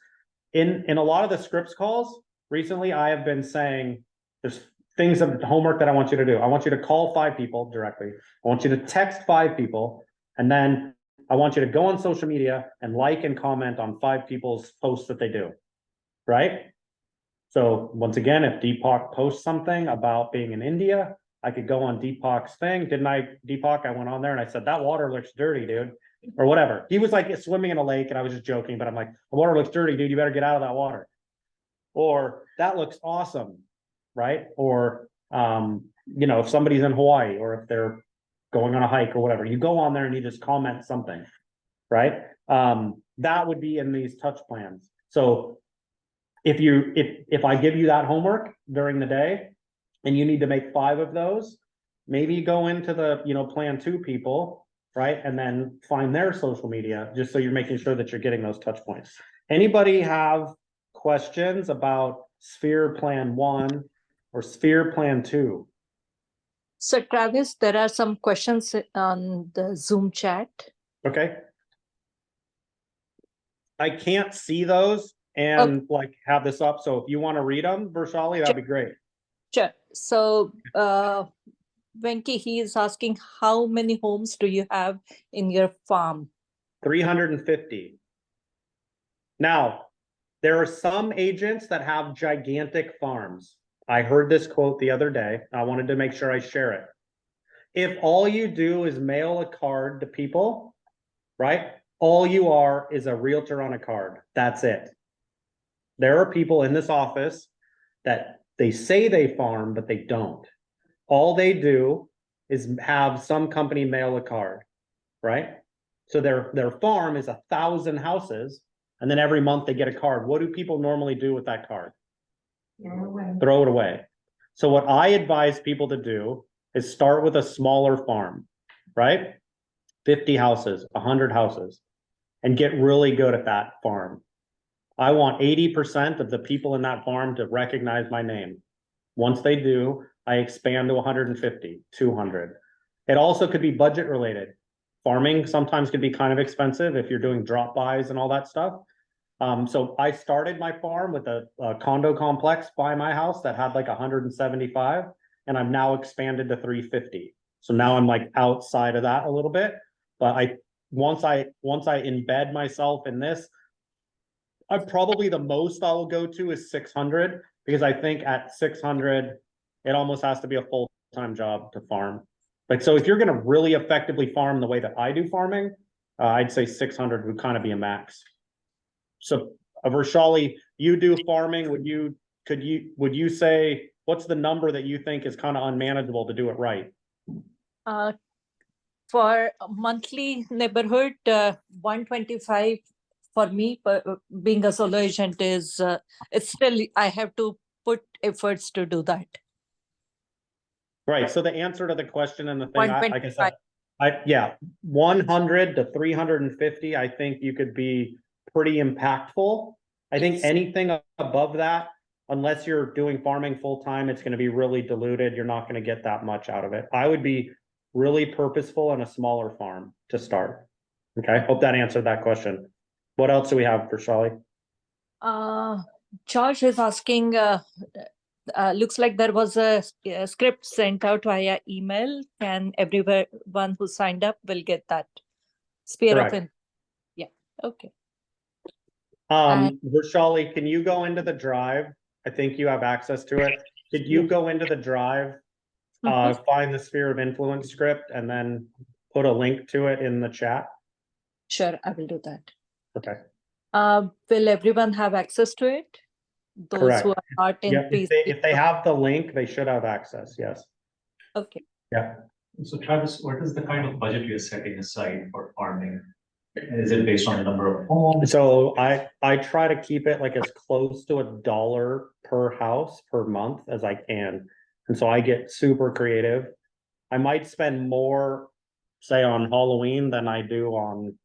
In a lot of the scripts calls recently, I have been saying there's things of homework that I want you to do. I want you to call 5 people directly. I want you to text 5 people. And then I want you to go on social media and like and comment on 5 people's posts that they do. Right? So once again, if Deepak posts something about being in India, I could go on Deepak's thing. Didn't I, Deepak? I went on there and I said, that water looks dirty, dude. Or whatever. He was like swimming in a lake and I was just joking, but I'm like, the water looks dirty, dude. You better get out of that water. Or that looks awesome. Right? Or, you know, if somebody's in Hawaii or if they're going on a hike or whatever, you go on there and you just comment something. Right? That would be in these touch plans. So if I give you that homework during the day and you need to make 5 of those, maybe you go into the, you know, plan 2 people, right? And then find their social media, just so you're making sure that you're getting those touch points. Anybody have questions about Sphere Plan 1 or Sphere Plan 2? So Travis, there are some questions on the Zoom chat. Okay. I can't see those and like have this up. So if you want to read them, Vershali, that'd be great. Sure. So Venki, he is asking, how many homes do you have in your farm? 350. Now, There are some agents that have gigantic farms. I heard this quote the other day. I wanted to make sure I share it. If all you do is mail a card to people, right? All you are is a realtor on a card. That's it. There are people in this office that they say they farm, but they don't. All they do is have some company mail a card, right? So their farm is 1,000 houses, and then every month they get a card. What do people normally do with that card? Throw it away. So what I advise people to do is start with a smaller farm, right? 50 houses, 100 houses, and get really good at that farm. I want 80% of the people in that farm to recognize my name. Once they do, I expand to 150, 200. It also could be budget related. Farming sometimes can be kind of expensive if you're doing drop bys and all that stuff. So I started my farm with a condo complex by my house that had like 175, and I'm now expanded to 350. So now I'm like outside of that a little bit, but once I embed myself in this, I probably the most I'll go to is 600, because I think at 600, it almost has to be a full-time job to farm. Like, so if you're gonna really effectively farm the way that I do farming, I'd say 600 would kind of be a max. So, Vershali, you do farming, would you say, what's the number that you think is kind of unmanageable to do it right? For a monthly neighborhood, 125 for me, being a solo agent is, it's still, I have to put efforts to do that. Right, so the answer to the question and the thing, like I said, 125. 100 to 350, I think you could be pretty impactful. I think Yes. anything above that, unless you're doing farming full-time, it's gonna be really diluted. You're not gonna get that much out of it. I would be really purposeful in a smaller farm to start. Okay, hope that answered that question. What else do we have for Shali? George is asking, looks like there was a script sent out via email. Can everyone who signed up will get that? Sphere of Correct. yeah, okay. Vershali, can you go into the drive? I think you have access to it. Did you go into the drive, find the sphere of influence script and then put a link to it in the chat? Sure, I will do that. Okay. Will everyone have access to it? Those who are not in Yeah, if they have the link, they should have access, yes. Okay. Yeah. So Travis, what is the kind of budget you're setting aside for farming? Is it based on the number of homes? So I try to keep it like as close to $1 per house per month as I can. And so I get super creative. I might spend more, say, on Halloween than I do on,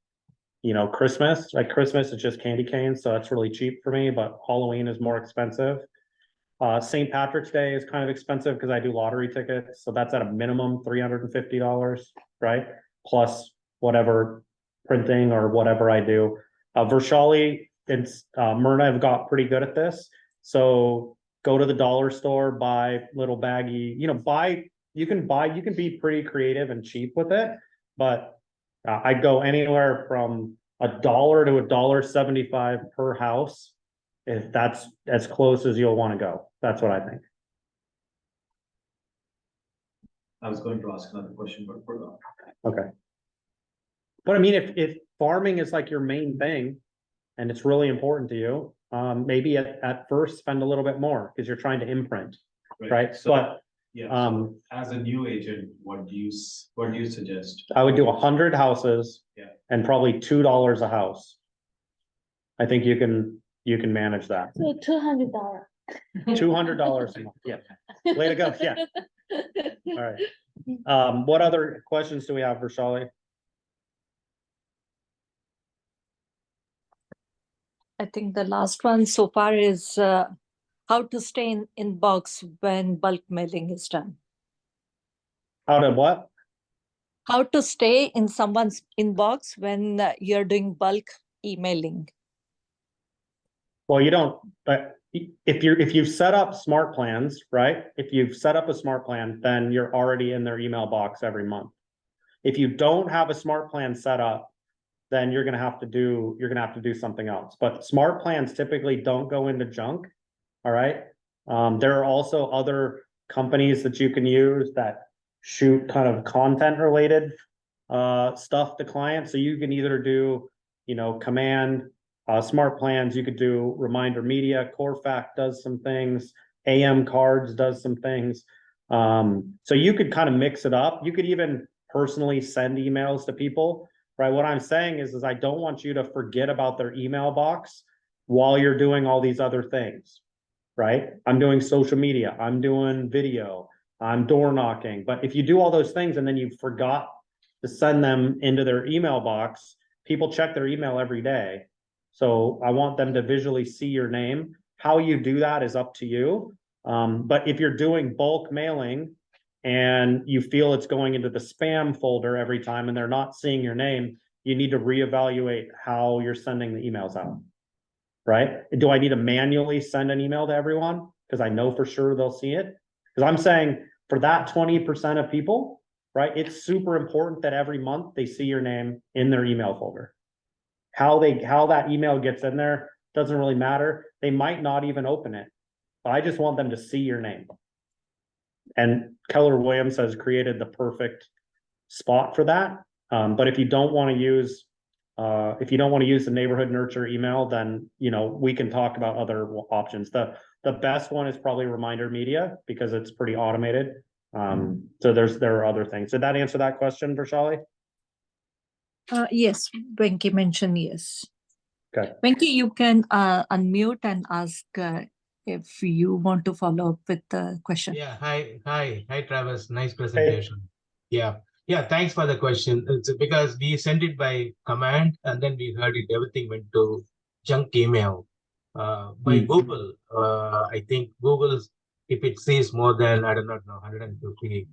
Christmas. Like Christmas is just candy canes, so that's really cheap for me, but Halloween is more expensive. St. Patrick's Day is kind of expensive because I do lottery tickets, so that's at a minimum $350, right? Plus whatever printing or whatever I do. Vershali and Myrna have got pretty good at this. So go to the dollar store, buy little baggy, you can be pretty creative and cheap with it, but I'd go anywhere from $1 to $1.75 per house. If that's as close as you'll want to go. That's what I think. I was going to ask another question, but forgot. Okay. But I mean, if farming is like your main thing and it's really important to you, maybe at first spend a little bit more because you're trying to imprint, right? So, But yeah, so as a new agent, what do you suggest? I would do 100 houses. Yeah. And probably $2 a house. I think you can manage that. So $200. $200 a month, yeah. Way to go, yeah. All right. What other questions do we have for Shali? I think the last one so far is how to stay in inbox when bulk mailing is done. How to what? How to stay in someone's inbox when you're doing bulk emailing. Well, you don't, but if you've set up smart plans, right? If you've set up a smart plan, then you're already in their email box every month. If you don't have a smart plan set up, then you're gonna have to do something else. But smart plans typically don't go into junk. All right. There are also other companies that you can use that shoot kind of content related stuff to clients. So you can either do, command smart plans, you could do reminder media, Corfac does some things, AM cards does some things. So you could kind of mix it up. You could even personally send emails to people, right? What I'm saying is I don't want you to forget about their email box while you're doing all these other things, right? I'm doing social media, I'm doing video, I'm door knocking. But if you do all those things and then you forgot to send them into their email box, people check their email every day. So I want them to visually see your name. How you do that is up to you. But if you're doing bulk mailing and you feel it's going into the spam folder every time and they're not seeing your name, you need to reevaluate how you're sending the emails out. Right? Do I need to manually send an email to everyone? Because I know for sure they'll see it. Because I'm saying for that 20% of people, right, it's super important that every month they see your name in their email folder. How that email gets in there doesn't really matter. They might not even open it. But I just want them to see your name. And Keller Williams has created the perfect spot for that. But if you don't want to use the neighborhood nurture email, then we can talk about other options. The best one is probably reminder media because it's pretty automated. So there are other things. Did that answer that question, Vishali? Yes, Venki mentioned yes. Okay. Venki, you can unmute and ask if you want to follow up with the question. Yeah, hi, Travis. Nice presentation. Yeah, thanks for the question. It's because we sent it by command and then we heard it, everything went to junk email. By Google, I think Google's, if it sees more than, I don't know, 150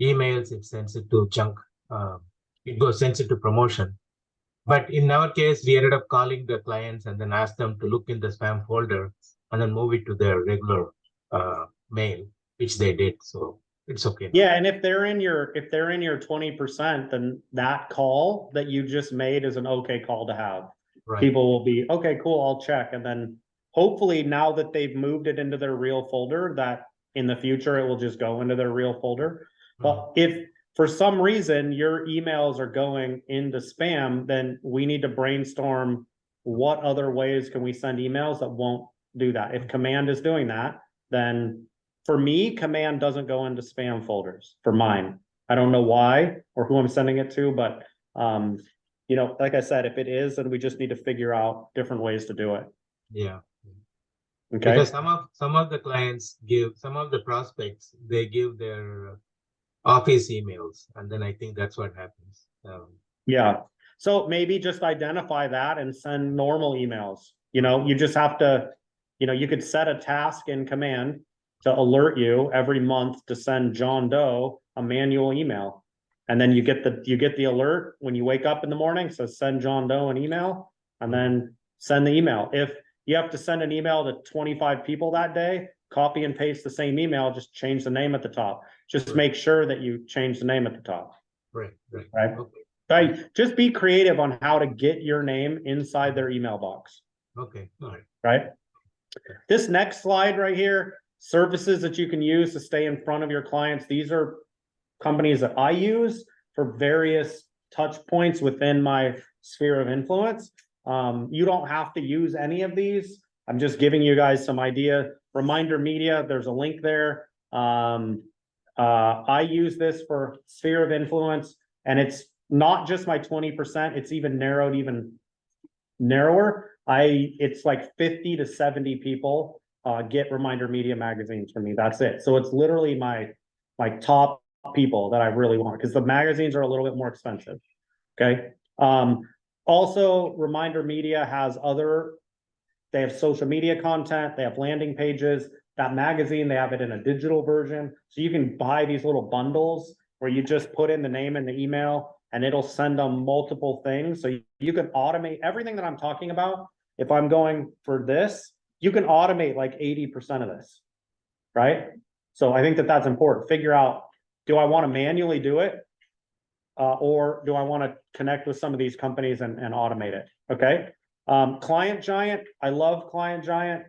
emails, it sends it to junk. Sends it to promotion. But in our case, we ended up calling the clients and then asked them to look in the spam folder and then move it to their regular mail, which they did. So it's okay now. Yeah, and if they're in your 20%, then that call that you just made is an okay call to have. Right. People will be, okay, cool, I'll check. And then hopefully now that they've moved it into their real folder, that in the future it will just go into their real folder. But if for some reason your emails are going into spam, then we need to brainstorm what other ways can we send emails that won't do that. If command is doing that, then for me, command doesn't go into spam folders for mine. I don't know why or who I'm sending it to, but like I said, if it is, then we just need to figure out different ways to do it. Yeah. Okay. Because some of the clients some of the prospects, they give their office emails, and then I think that's what happens. Yeah. So maybe just identify that and send normal emails. You just have to, you could set a task in command to alert you every month to send John Doe a manual email. And then you get the alert when you wake up in the morning. So send John Doe an email and then send the email. If you have to send an email to 25 people that day, copy and paste the same email, just change the name at the top. Just make sure that you change the name at the top. Right. Right. Okay. Right. Just be creative on how to get your name inside their email box. Okay. All right. Right. This next slide right here, services that you can use to stay in front of your clients. These are companies that I use for various touch points within my sphere of influence. You don't have to use any of these. I'm just giving you guys some idea. Reminder media, there's a link there. I use this for sphere of influence, and it's not just my 20%, it's even narrowed even narrower. It's like 50 to 70 people get reminder media magazines from me. That's it. So it's literally my top people that I really want, because the magazines are a little bit more expensive. Okay. Also, reminder media has they have social media content, they have landing pages. That magazine, they have it in a digital version. So you can buy these little bundles where you just put in the name and the email and it'll send them multiple things. So you can automate everything that I'm talking about. If I'm going for this, you can automate like 80% of this, right? So I think that that's important. Figure out, do I want to manually do it? or do I want to connect with some of these companies and automate it? Okay. Client Giant, I love Client Giant.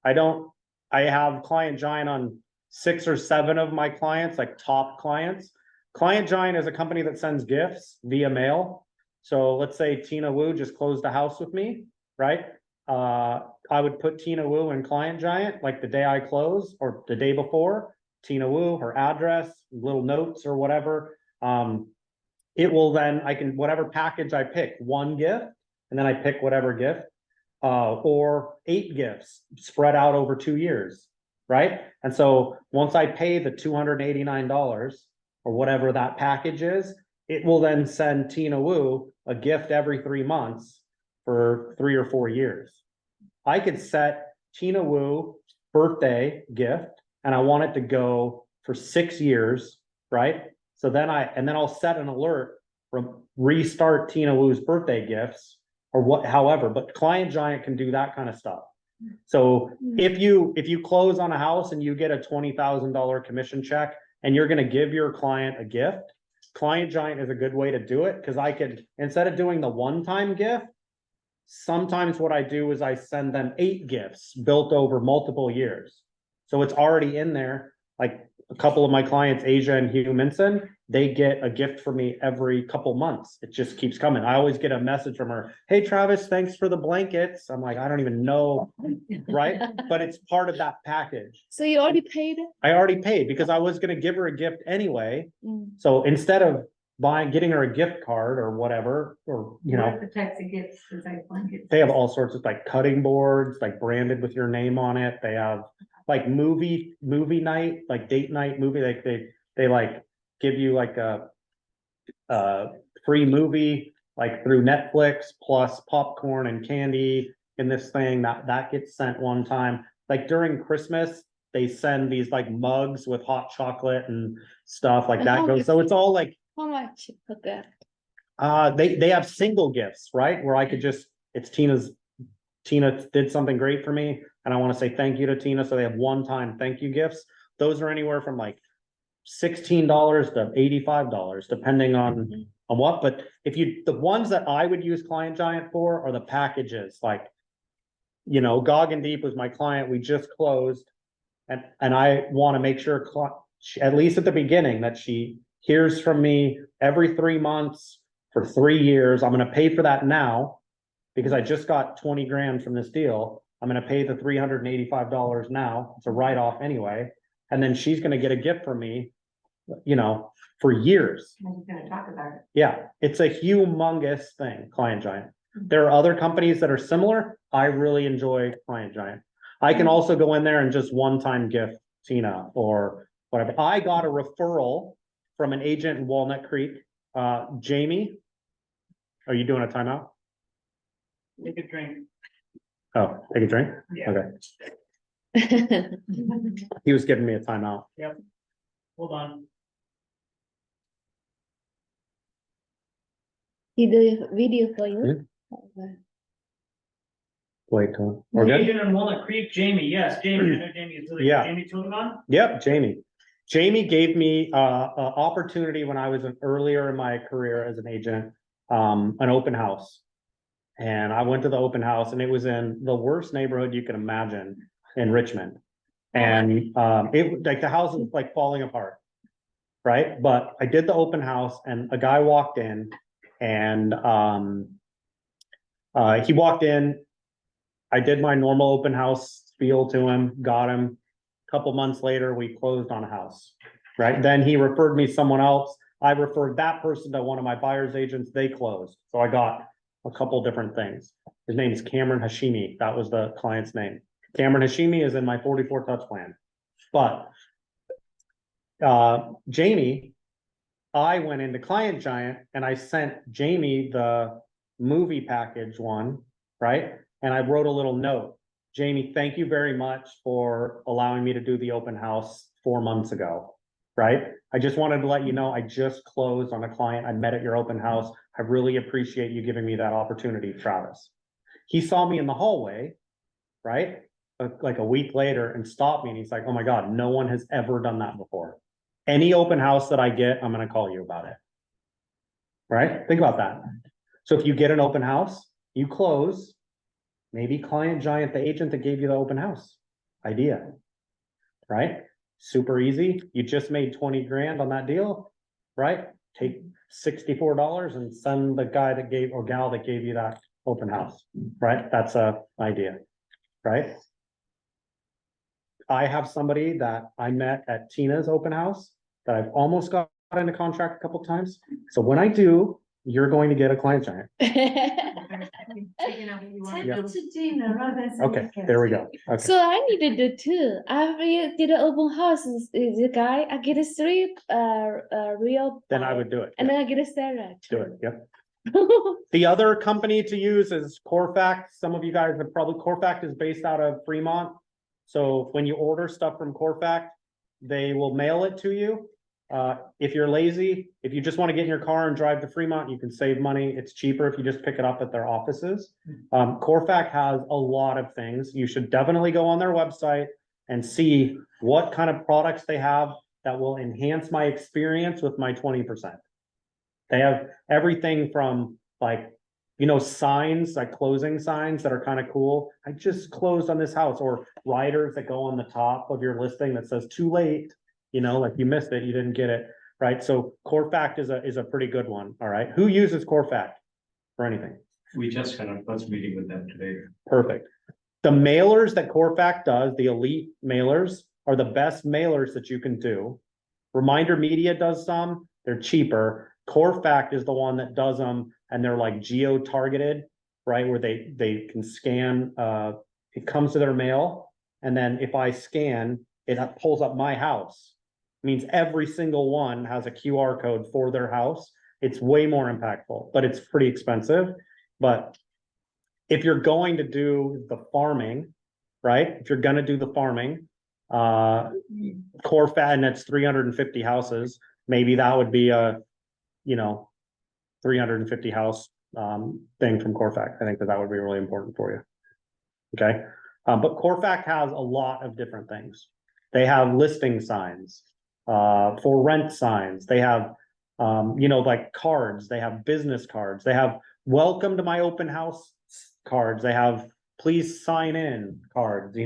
I have Client Giant on 6 or 7 of my clients, like top clients. Client Giant is a company that sends gifts via mail. So let's say Tina Wu just closed a house with me, right? I would put Tina Wu in Client Giant, like the day I close or the day before. Tina Wu, her address, little notes or whatever. It will then, whatever package I pick, 1 gift, and then I pick whatever gift, or 8 gifts spread out over 2 years, right? And so once I pay the $289 or whatever that package is, it will then send Tina Wu a gift every 3 months for 3 or 4 years. I could set Tina Wu birthday gift, and I want it to go for 6 years, right? So then I'll set an alert from restart Tina Wu's birthday gifts or however, but Client Giant can do that kind of stuff. So if you close on a house and you get a $20,000 commission check and you're going to give your client a gift, Client Giant is a good way to do it, because I could, instead of doing the one-time gift, sometimes what I do is I send them 8 gifts built over multiple years. So it's already in there. Like a couple of my clients, Asia and Hugh Minson, they get a gift from me every couple months. It just keeps coming. I always get a message from her. Hey, Travis, thanks for the blankets. I'm like, I don't even know, right? But it's part of that package. So you already paid it? I already paid because I was going to give her a gift anyway. Mm. So instead of getting her a gift card or whatever, or, you know, What are the types of gifts besides blankets? they have all sorts of like cutting boards, like branded with your name on it. They have like movie night, like date night movie. Like they like give you like a free movie, like through Netflix, plus popcorn and candy in this thing that gets sent one time. Like during Christmas, they send these like mugs with hot chocolate and stuff like that goes. So it's all like, How much for that? they have single gifts, right? Where I could just, Tina did something great for me and I want to say thank you to Tina. So they have one-time thank you gifts. Those are anywhere from like $16 to $85, depending on what. But the ones that I would use Client Giant for are the packages, like, you know, Gog and Deep was my client. We just closed and I want to make sure at least at the beginning that she hears from me every 3 months for 3 years. I'm going to pay for that now because I just got 20 grand from this deal. I'm going to pay the $385 now. It's a write-off anyway. And then she's going to get a gift from me, you know, for years. I was gonna talk about it. Yeah, it's a humongous thing, Client Giant. There are other companies that are similar. I really enjoy Client Giant. I can also go in there and just one-time gift Tina or whatever. I got a referral from an agent in Walnut Creek. Jamie, are you doing a timeout? Take a drink. Oh, take a drink? Yeah. Okay, he was giving me a timeout. Hold on. He do a video for you? Okay. Wait, we're good? Agent in Walnut Creek, Jamie, yes, Jamie, I know Jamie is really, Yeah. Jamie Tulivan? Yep, Jamie. Jamie gave me a opportunity when I was earlier in my career as an agent, an open house. And I went to the open house and it was in the worst neighborhood you can imagine in Richmond. And it like the house was like falling apart. Right? But I did the open house and a guy walked in and he walked in. I did my normal open house spiel to him, got him. A couple months later, we closed on a house, right? Then he referred me someone else. I referred that person to one of my buyer's agents. They closed. So I got a couple different things. His name is Cameron Hashimi. That was the client's name. Cameron Hashimi is in my 44 touch plan. But Jamie, I went into Client Giant and I sent Jamie the movie package one, right? And I wrote a little note. Jamie, thank you very much for allowing me to do the open house 4 months ago, right? I just wanted to let you know, I just closed on a client I met at your open house. I really appreciate you giving me that opportunity, Travis. He saw me in the hallway, right? Like a week later and stopped me and he's like, oh my God, no one has ever done that before. Any open house that I get, I'm going to call you about it. right? Think about that. So if you get an open house, you close, maybe Client Giant, the agent that gave you the open house idea, right? Super easy. You just made 20 grand on that deal, right? Take $64 and send the guy that gave or gal that gave you that open house, right? That's a idea, right? I have somebody that I met at Tina's open house that I've almost got into contract a couple times. So when I do, you're going to get a Client Giant. Taking out what you want. Yeah. To dinner rather than Okay, there we go. Okay. So I need to do too. I did an open house. Is the guy? I get a three real. Then I would do it. And Yeah, then I get a Sarah. do it. Yep. The other company to use is Corfact. Some of you guys have probably, Corfact is based out of Fremont. So when you order stuff from Corfact, they will mail it to you. If you're lazy, if you just want to get in your car and drive to Fremont, you can save money. It's cheaper if you just pick it up at their offices. Corfact has a lot of things. You should definitely go on their website and see what kind of products they have that will enhance my experience with my 20%. They have everything from like, signs, like closing signs that are kind of cool. I just closed on this house, or riders that go on the top of your listing that says too late, like you missed it, you didn't get it, right? So Corfact is a pretty good one, all right? Who uses Corfact for anything? We just had our first meeting with them today. Perfect. The mailers that Corfact does, the elite mailers, are the best mailers that you can do. Reminder Media does some, they're cheaper. Corfact is the one that does them, and they're like geo-targeted, right? Where they can scan, it comes to their mail, and then if I scan, it pulls up my house. Means every single one has a QR code for their house. It's way more impactful, but it's pretty expensive. But if you're going to do the farming, right? If you're gonna do the farming, Corfact, and that's 350 houses, maybe that would be a 350 house thing from Corfact. I think that would be really important for you. Okay, but Corfact has a lot of different things. They have listing signs, for rent signs. They have, like cards. They have business cards. They have welcome to my open house cards. They have please sign in cards. They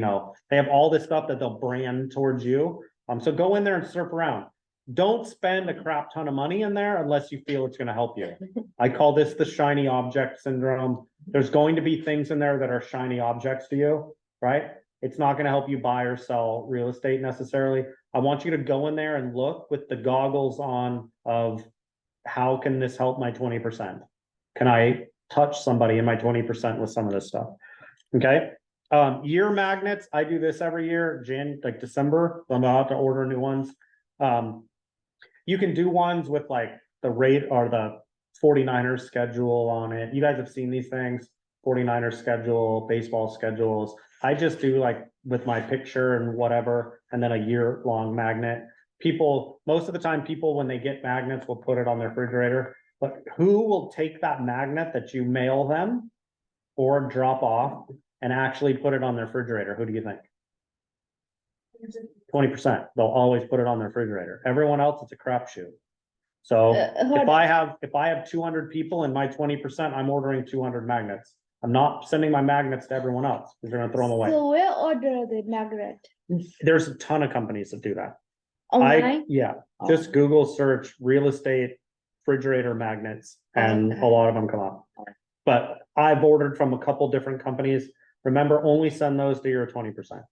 have all this stuff that they'll brand towards you. So go in there and surf around. Don't spend a crap ton of money in there unless you feel it's going to help you. I call this the shiny object syndrome. There's going to be things in there that are shiny objects to you, right? It's not going to help you buy or sell real estate necessarily. I want you to go in there and look with the goggles on of how can this help my 20%? Can I touch somebody in my 20% with some of this stuff? Okay. Year magnets. I do this every year, December. I'm about to order new ones. You can do ones with like the rate or the 49ers schedule on it. You guys have seen these things, 49ers schedule, baseball schedules. I just do like with my picture and whatever, and then a year-long magnet. Most of the time, people, when they get magnets, will put it on their refrigerator. But who will take that magnet that you mail them or drop off and actually put it on their refrigerator? Who do you think? 20%. They'll always put it on their refrigerator. Everyone else, it's a crapshoot. So if I have 200 people in my 20%, I'm ordering 200 magnets. I'm not sending my magnets to everyone else because they're gonna throw them away. So where order the magnet? There's a ton of companies that do that. Online? Just Google search real estate refrigerator magnets and a lot of them come up. But I've ordered from a couple different companies. Remember, only send those to your 20%.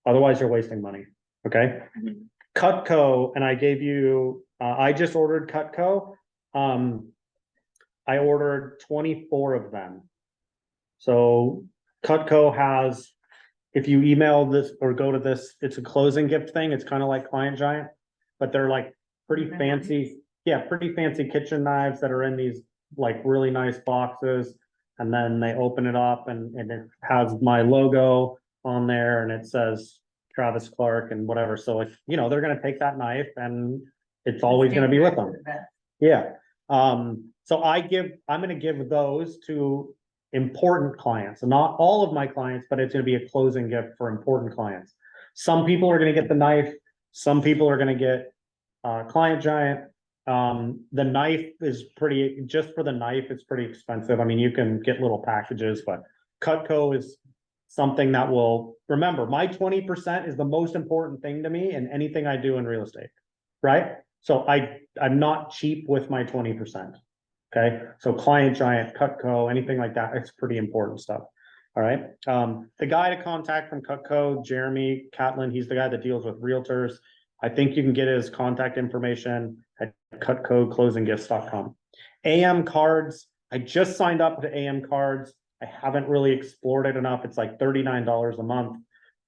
Otherwise, you're wasting money. Okay. Cutco, and I gave you, I just ordered Cutco. I ordered 24 of them. So Cutco has, if you email this or go to this, it's a closing gift thing. It's kind of like Client Giant, but they're like pretty fancy. Yeah, pretty fancy kitchen knives that are in these like really nice boxes. And then they open it up and it has my logo on there and it says Travis Clark and whatever. So if, they're going to take that knife and it's always going to be with them. Yeah. So I'm going to give those to important clients, and not all of my clients, but it's going to be a closing gift for important clients. Some people are going to get the knife. Some people are going to get Client Giant. The knife is pretty, just for the knife, it's pretty expensive. I mean, you can get little packages, but Cutco is something that will, remember, my 20% is the most important thing to me in anything I do in real estate, right? So I'm not cheap with my 20%. Okay, so Client Giant, Cutco, anything like that, it's pretty important stuff. All right, the guy to contact from Cutco, Jeremy Catlin, he's the guy that deals with realtors. I think you can get his contact information at cutcoclosinggifts.com. AM Cards, I just signed up to AM Cards. I haven't really explored it enough. It's like $39 a month.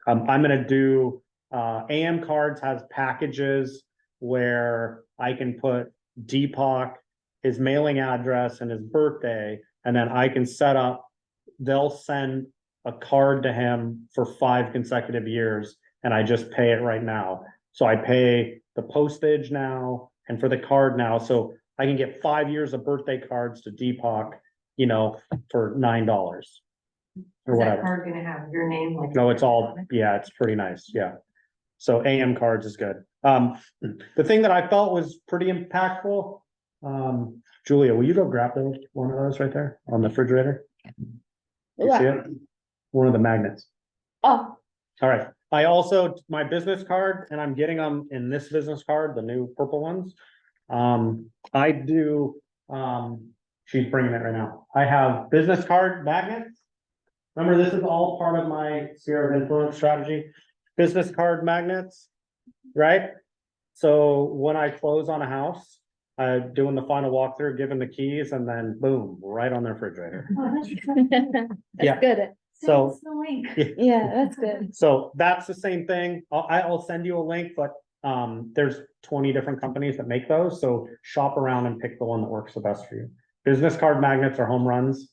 I'm gonna do, AM Cards has packages where I can put Deepak, his mailing address and his birthday, and then I can set up, they'll send a card to him for 5 consecutive years, and I just pay it right now. So I pay the postage now and for the card now, so I can get 5 years of birthday cards to Deepak, you know, for $9 or Is that whatever. card gonna have your name? Like No, it's all, yeah, it's pretty nice, yeah. So AM Cards is good. The thing that I felt was pretty impactful, Julia, will you go grab one of those right there on the refrigerator? You see it? One of the magnets. Oh, All right. I also, my business card, and I'm getting them in this business card, the new purple ones. I do, she's bringing it right now. I have business card magnets. Remember, this is all part of my sphere of influence strategy. Business card magnets, right? So when I close on a house, doing the final walkthrough, giving the keys, and then boom, right on the refrigerator. Yeah. that's good. So, Yeah, that's good. so that's the same thing. I'll send you a link, but there's 20 different companies that make those. So shop around and pick the one that works the best for you. Business card magnets are home runs,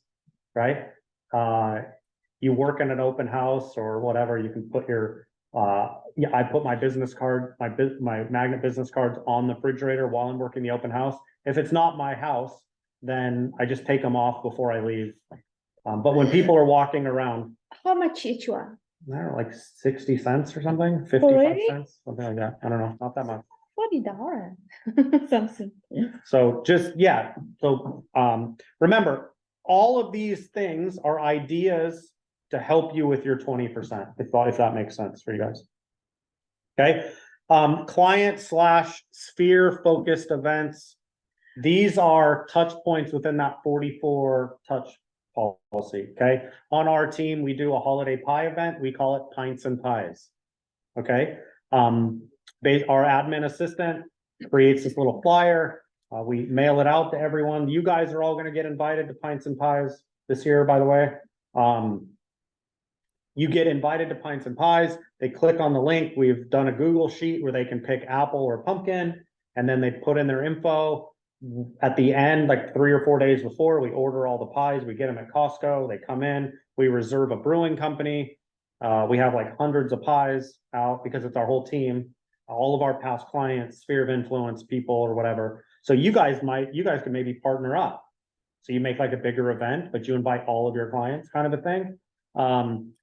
right? You work in an open house or whatever, you can put your, yeah, I put my business card, my magnet business cards on the refrigerator while I'm working the open house. If it's not my house, then I just take them off before I leave. But when people are walking around, How much each one? I don't know, like 60 cents or something, 55 Really? cents, something like that. I don't know, not that much. $40. Something. So just, yeah, so, remember, all of these things are ideas to help you with your 20%, if that makes sense for you guys. Okay, client / sphere focused events. These are touch points within that 44 touch policy, okay? On our team, we do a holiday pie event. We call it Pints and Pies. Okay, our admin assistant creates this little flyer. We mail it out to everyone. You guys are all gonna get invited to Pints and Pies this year, by the way. You get invited to Pints and Pies. They click on the link. We've done a Google sheet where they can pick apple or pumpkin, and then they put in their info. At the end, like 3 or 4 days before, we order all the pies. We get them at Costco. They come in. We reserve a brewing company. We have like hundreds of pies out because it's our whole team. All of our past clients, sphere of influence people or whatever. So you guys could maybe partner up. So you make like a bigger event, but you invite all of your clients, kind of a thing.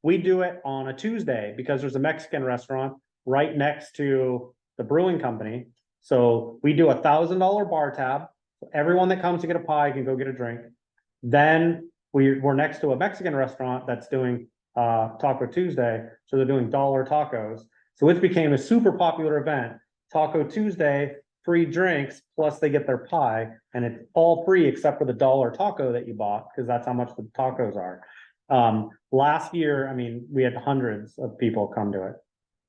We do it on a Tuesday because there's a Mexican restaurant right next to the brewing company. So we do $1,000 bar tab. Everyone that comes to get a pie can go get a drink. Then we're next to a Mexican restaurant that's doing Taco Tuesday. So they're doing dollar tacos. So it became a super popular event. Taco Tuesday, free drinks, plus they get their pie, and it's all free except for the dollar taco that you bought, because that's how much the tacos are. Last year, I mean, we had hundreds of people come to it,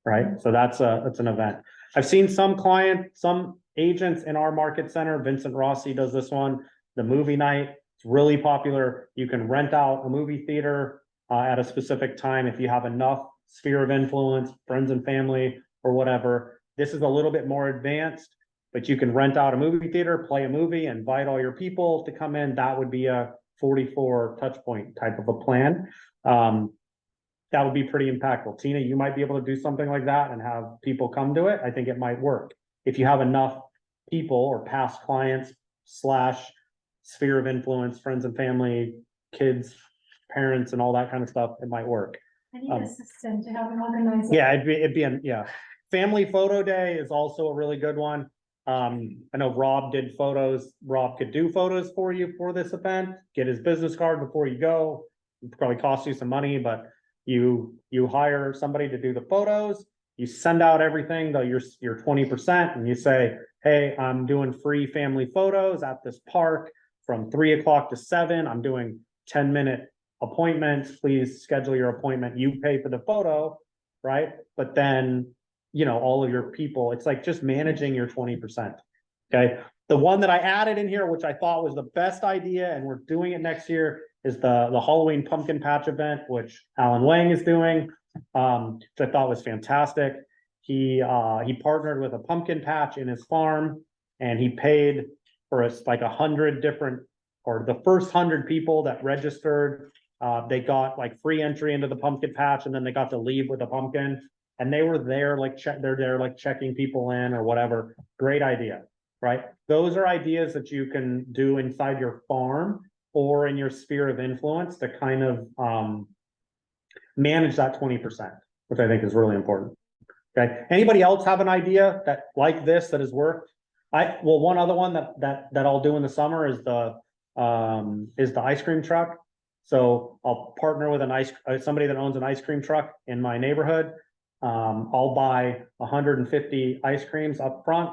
right? So that's an event. I've seen some agents in our market center, Vincent Rossi does this one, the movie night. It's really popular. You can rent out a movie theater at a specific time if you have enough sphere of influence, friends and family or whatever. This is a little bit more advanced, but you can rent out a movie theater, play a movie, invite all your people to come in. That would be a 44 touch point type of a plan. That would be pretty impactful. Tina, you might be able to do something like that and have people come to it. I think it might work. If you have enough people or past clients / sphere of influence, friends and family, kids, parents, and all that kind of stuff, it might work. I need an assistant to help them organize it. Yeah, it'd be, yeah. Family photo day is also a really good one. I know Rob did photos. Rob could do photos for you for this event. Get his business card before you go. It probably costs you some money, but you hire somebody to do the photos. You send out everything, though you're 20%, and you say, hey, I'm doing free family photos at this park from 3 o'clock to 7. I'm doing 10-minute appointments. Please schedule your appointment. You pay for the photo, right? But then, you know, all of your people, it's like just managing your 20%. Okay. The one that I added in here, which I thought was the best idea, and we're doing it next year, is the Halloween pumpkin patch event, which Alan Wang is doing, which I thought was fantastic. He partnered with a pumpkin patch in his farm, and he paid for us like 100 different, or the first 100 people that registered, they got like free entry into the pumpkin patch, and then they got to leave with a pumpkin. And they were there, like they're there, like checking people in or whatever. Great idea, right? Those are ideas that you can do inside your farm or in your sphere of influence to kind of manage that 20%, which I think is really important. Okay. Anybody else have an idea that like this that has worked? Well, one other one that I'll do in the summer is the ice cream truck. So I'll partner with somebody that owns an ice cream truck in my neighborhood. I'll buy 150 ice creams up front.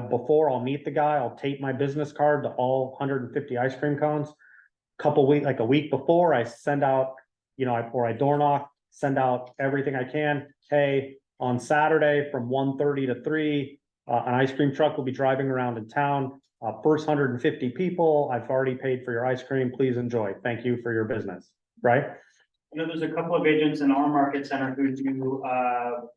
Before I'll meet the guy, I'll tape my business card to all 150 ice cream cones. Like a week before, I send out, you know, or I door knock, send out everything I can. Hey, on Saturday from 1:30 to 3, an ice cream truck will be driving around in town. First 150 people, I've already paid for your ice cream. Please enjoy. Thank you for your business, right? I know there's a couple of agents in our market center who do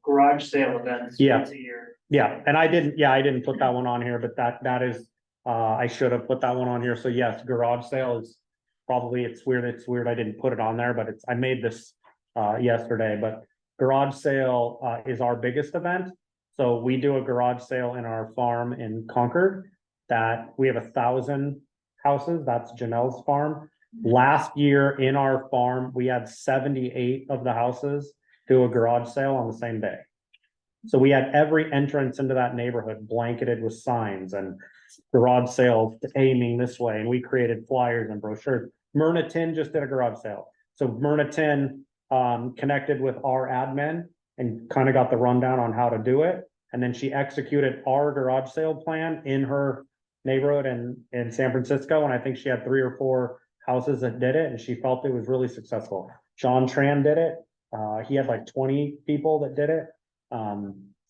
garage sale events Yeah. once a year. Yeah, and I didn't put that one on here, but that is, I should have put that one on here. So yes, garage sale is probably, it's weird I didn't put it on there, but I made this yesterday, but garage sale is our biggest event. So we do a garage sale in our farm in Concord that we have 1,000 houses. That's Janelle's farm. Last year in our farm, we had 78 of the houses do a garage sale on the same day. So we had every entrance into that neighborhood blanketed with signs and garage sales aiming this way. And we created flyers and brochures. Myrna Tin just did a garage sale. So Myrna Tin connected with our admin and kind of got the rundown on how to do it. And then she executed our garage sale plan in her neighborhood in San Francisco. And I think she had 3 or 4 houses that did it, and she felt it was really successful. John Tran did it. He had like 20 people that did it.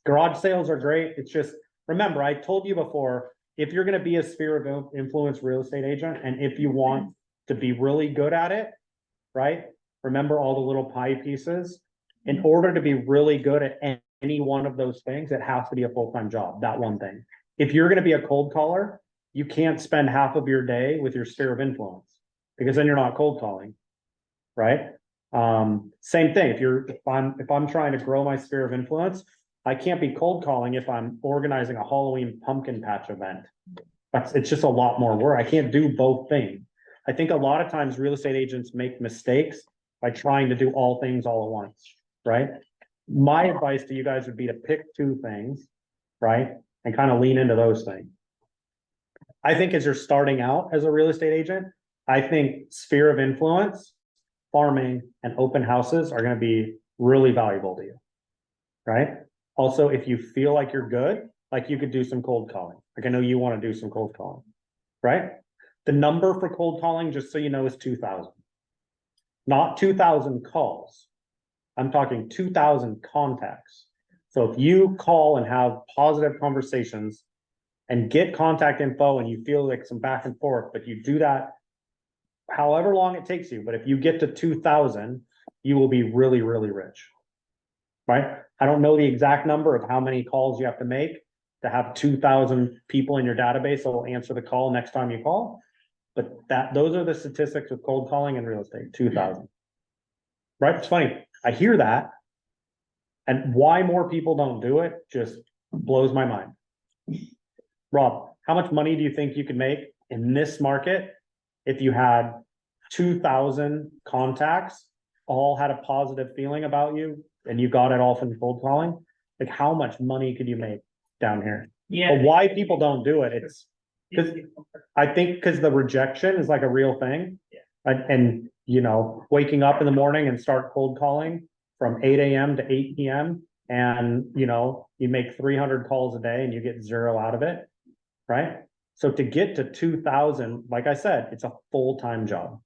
Garage sales are great. It's just, remember, I told you before, if you're going to be a sphere of influence real estate agent, and if you want to be really good at it, right? Remember all the little pie pieces. In order to be really good at any one of those things, it has to be a full-time job, that one thing. If you're going to be a cold caller, you can't spend half of your day with your sphere of influence, because then you're not cold calling, right? Same thing. If I'm trying to grow my sphere of influence, I can't be cold calling if I'm organizing a Halloween pumpkin patch event. It's just a lot more work. I can't do both things. I think a lot of times real estate agents make mistakes by trying to do all things all at once, right? My advice to you guys would be to pick 2 things, right? And kind of lean into those things. I think as you're starting out as a real estate agent, I think sphere of influence, farming, and open houses are going to be really valuable to you, right? Also, if you feel like you're good, like you could do some cold calling. Like I know you want to do some cold calling, right? The number for cold calling, just so you know, is 2,000. Not 2,000 calls. I'm talking 2,000 contacts. So if you call and have positive conversations and get contact info and you feel like some back and forth, but you do that however long it takes you, but if you get to 2,000, you will be really, really rich, right? I don't know the exact number of how many calls you have to make to have 2,000 people in your database that will answer the call next time you call, but those are the statistics of cold calling in real estate, 2,000, right? It's funny, I hear that, and why more people don't do it just blows my mind. Rob, how much money do you think you could make in this market if you had 2,000 contacts, all had a positive feeling about you, and you got it all from cold calling? Like, how much money could you make down here? Yeah. why people don't do it, it's, because I think because the rejection is like a real thing. Yeah. And, you know, waking up in the morning and start cold calling from 8 a.m. to 8 p.m. And, you know, you make 300 calls a day and you get 0 out of it, right? So to get to 2,000, like I said, it's a full-time job.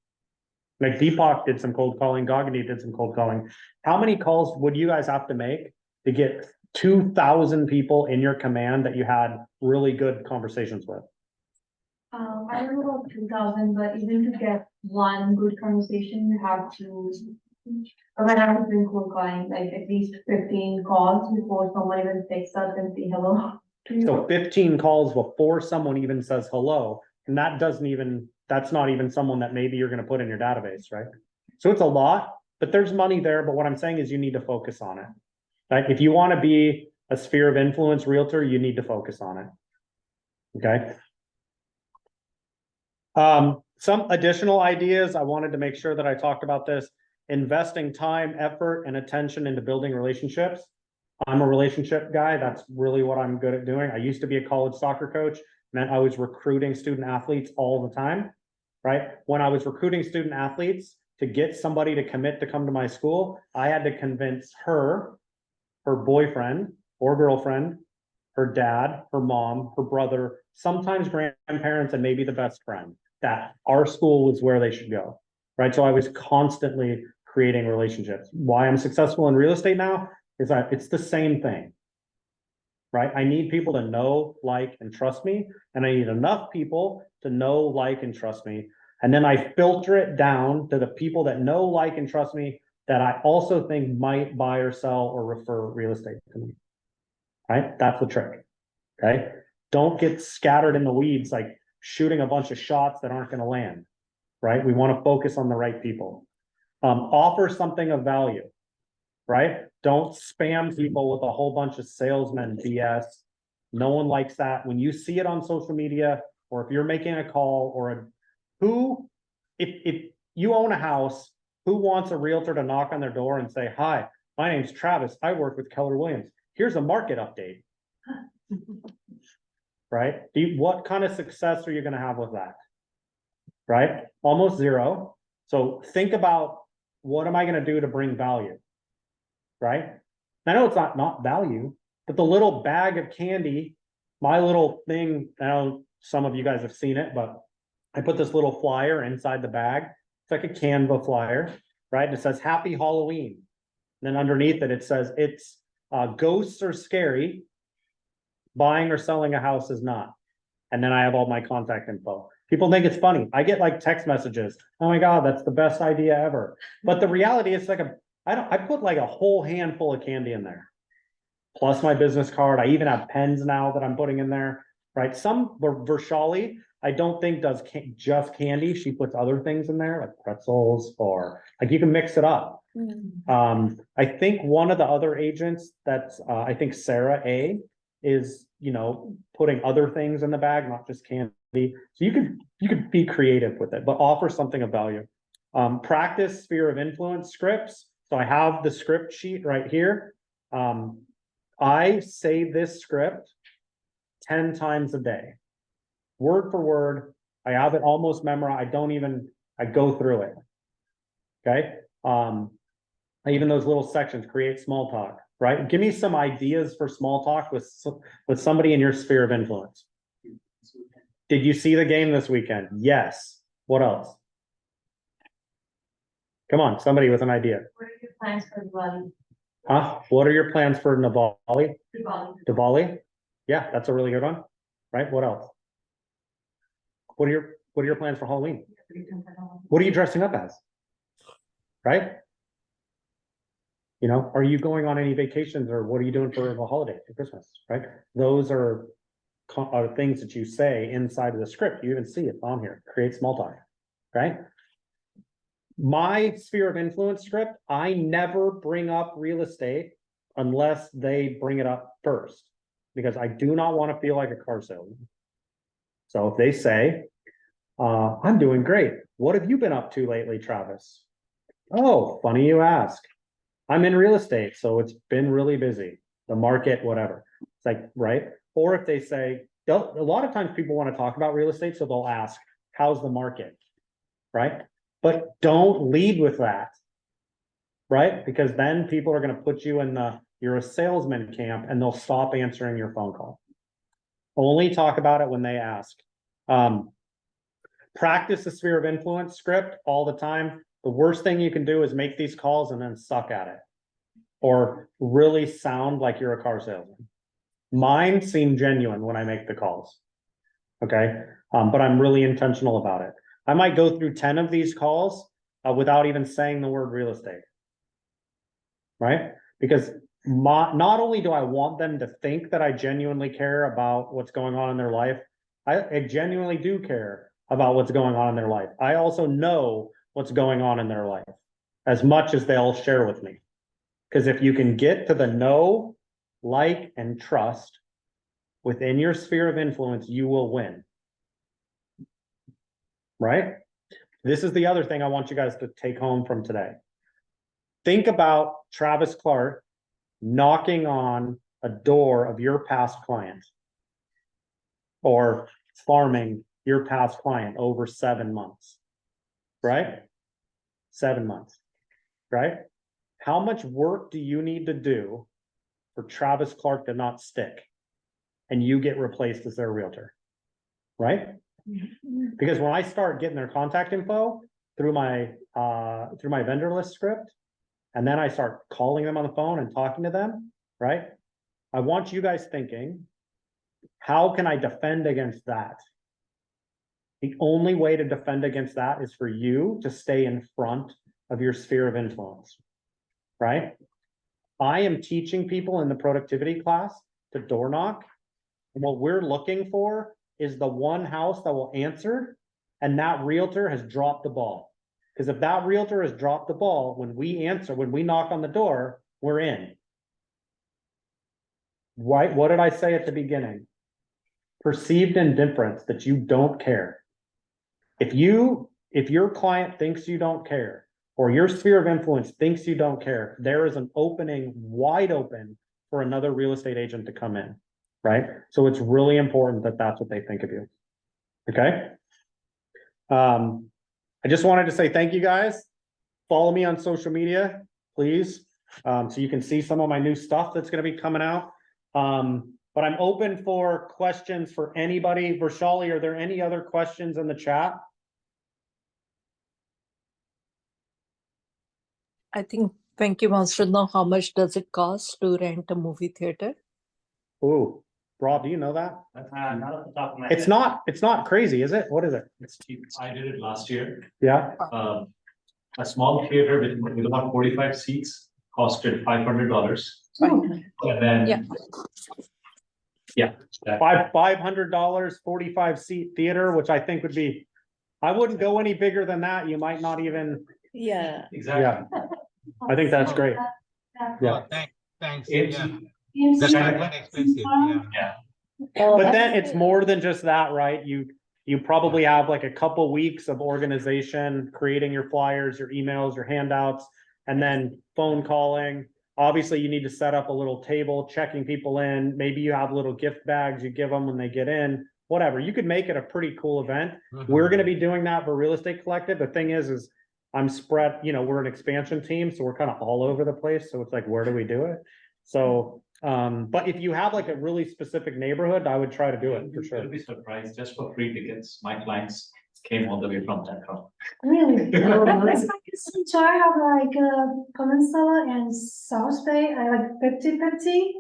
Like Deepak did some cold calling, Gagani did some cold calling. How many calls would you guys have to make to get 2,000 people in your command that you had really good conversations with? I don't know about 2,000, but even to get one good conversation, you have to, when I was doing cold calling, like at least 15 calls before someone even picks up and say hello to you. So 15 calls before someone even says hello, and that doesn't even, that's not even someone that maybe you're gonna put in your database, right? So it's a lot, but there's money there, but what I'm saying is you need to focus on it. Right? If you wanna be a sphere of influence realtor, you need to focus on it. Okay? Some additional ideas, I wanted to make sure that I talked about this. Investing time, effort, and attention into building relationships. I'm a relationship guy. That's really what I'm good at doing. I used to be a college soccer coach, meant I was recruiting student athletes all the time, right? When I was recruiting student athletes to get somebody to commit to come to my school, I had to convince her boyfriend or girlfriend, her dad, her mom, her brother, sometimes grandparents, and maybe the best friend, that our school was where they should go, right? So I was constantly creating relationships. Why I'm successful in real estate now is that it's the same thing, right? I need people to know, like, and trust me, and I need enough people to know, like, and trust me. And then I filter it down to the people that know, like, and trust me, that I also think might buy or sell or refer real estate to me, right? That's the trick, okay? Don't get scattered in the weeds, like shooting a bunch of shots that aren't gonna land, right? We wanna focus on the right people. Offer something of value, right? Don't spam people with a whole bunch of salesman BS. No one likes that. When you see it on social media, or if you're making a call or if you own a house, who wants a realtor to knock on their door and say, "Hi, my name's Travis. I work with Keller Williams. Here's a market update." Right? What kind of success are you gonna have with that? Right? Almost zero. So think about, what am I gonna do to bring value? Right? I know it's not value, but the little bag of candy, my little thing, I know some of you guys have seen it, but I put this little flyer inside the bag. It's like a Canva flyer, right? And it says Happy Halloween. And then underneath it, it says it's ghosts are scary. Buying or selling a house is not. And then I have all my contact info. People think it's funny. I get like text messages. Oh my God, that's the best idea ever. But the reality is I put like a whole handful of candy in there. Plus my business card. I even have pens now that I'm putting in there, right? Some Vershali, I don't think does just candy. She puts other things in there, like pretzels, or like you can mix it up. I think one of the other agents that's, I think Sarah A, is, you know, putting other things in the bag, not just candy. So you could be creative with it, but offer something of value. Practice sphere of influence scripts. So I have the script sheet right here. I say this script 10 times a day, word for word. I have it almost memorized. I go through it. Okay. Even those little sections, create small talk, right? Give me some ideas for small talk with somebody in your sphere of influence. Did you see the game this weekend? Yes. What else? Come on, somebody with an idea. What are your plans for Diwali? Huh? What are your plans for Diwali? Diwali. Diwali? Yeah, that's a really good one. Right? What else? What are your plans for Halloween? What are you dressing up as? Right? You know, are you going on any vacations, or what are you doing for the holiday, for Christmas, right? Those are things that you say inside of the script. You even see it on here. Create small talk, right? My sphere of influence script, I never bring up real estate unless they bring it up first, because I do not want to feel like a car salesman. So if they say, I'm doing great. What have you been up to lately, Travis? Oh, funny you ask. I'm in real estate, so it's been really busy. The market, whatever. It's like, right? Or if they say, a lot of times people want to talk about real estate, so they'll ask, how's the market? Right? But don't lead with that. Right? Because then people are going to put you in you're a salesman camp and they'll stop answering your phone call. Only talk about it when they ask. Practice the sphere of influence script all the time. The worst thing you can do is make these calls and then suck at it. Or really sound like you're a car salesman. Mine seem genuine when I make the calls. Okay. But I'm really intentional about it. I might go through 10 of these calls without even saying the word real estate. Right? Because not only do I want them to think that I genuinely care about what's going on in their life, I genuinely do care about what's going on in their life. I also know what's going on in their life as much as they'll share with me. Because if you can get to the know, like, and trust within your sphere of influence, you will win. Right? This is the other thing I want you guys to take home from today. Think about Travis Clark knocking on a door of your past client or farming your past client over 7 months, right? 7 months, right? How much work do you need to do for Travis Clark to not stick and you get replaced as their realtor, right? Because when I start getting their contact info through my vendor list script, and then I start calling them on the phone and talking to them, right? I want you guys thinking, how can I defend against that? The only way to defend against that is for you to stay in front of your sphere of influence, right? I am teaching people in the productivity class to door knock. And what we're looking for is the one house that will answer, and that realtor has dropped the ball. Because if that realtor has dropped the ball, when we answer, when we knock on the door, we're in. Right? What did I say at the beginning? Perceived indifference, that you don't care. If your client thinks you don't care, or your sphere of influence thinks you don't care, there is an opening wide open for another real estate agent to come in, right? So it's really important that that's what they think of you. Okay? I just wanted to say thank you guys. Follow me on social media, please. So you can see some of my new stuff that's going to be coming out. But I'm open for questions for anybody. Vershali, are there any other questions in the chat? I think Venky wants to know how much does it cost to rent a movie theater? Ooh, Rob, do you know that? Not off the top of my It's head. it's not crazy, is it? What is it? It's cheap. I did it last year. Yeah. A small theater with about 45 seats costed $500. And then, yeah. $500, 45 seat theater, which I think would be, I wouldn't go any bigger than that. You might not even, Yeah. Exactly. yeah. I think that's great. Yeah. Oh, thanks. It's, Yeah. That's quite expensive. Yeah. But then it's more than just that, right? You probably have like a couple weeks of organization, creating your flyers, your emails, your handouts, and then phone calling. Obviously, you need to set up a little table, checking people in. Maybe you have little gift bags you give them when they get in, whatever. You could make it a pretty cool event. We're going to be doing that for Real Estate Collective. The thing is I'm spread, we're an expansion team, so we're kind of all over the place. So it's like, where do we do it? So, but if you have like a really specific neighborhood, I would try to do it for sure. You'll be surprised, just for free tickets. My clients came all the way from that. Really? So I have like Peninsula and South Bay, I like 50-50.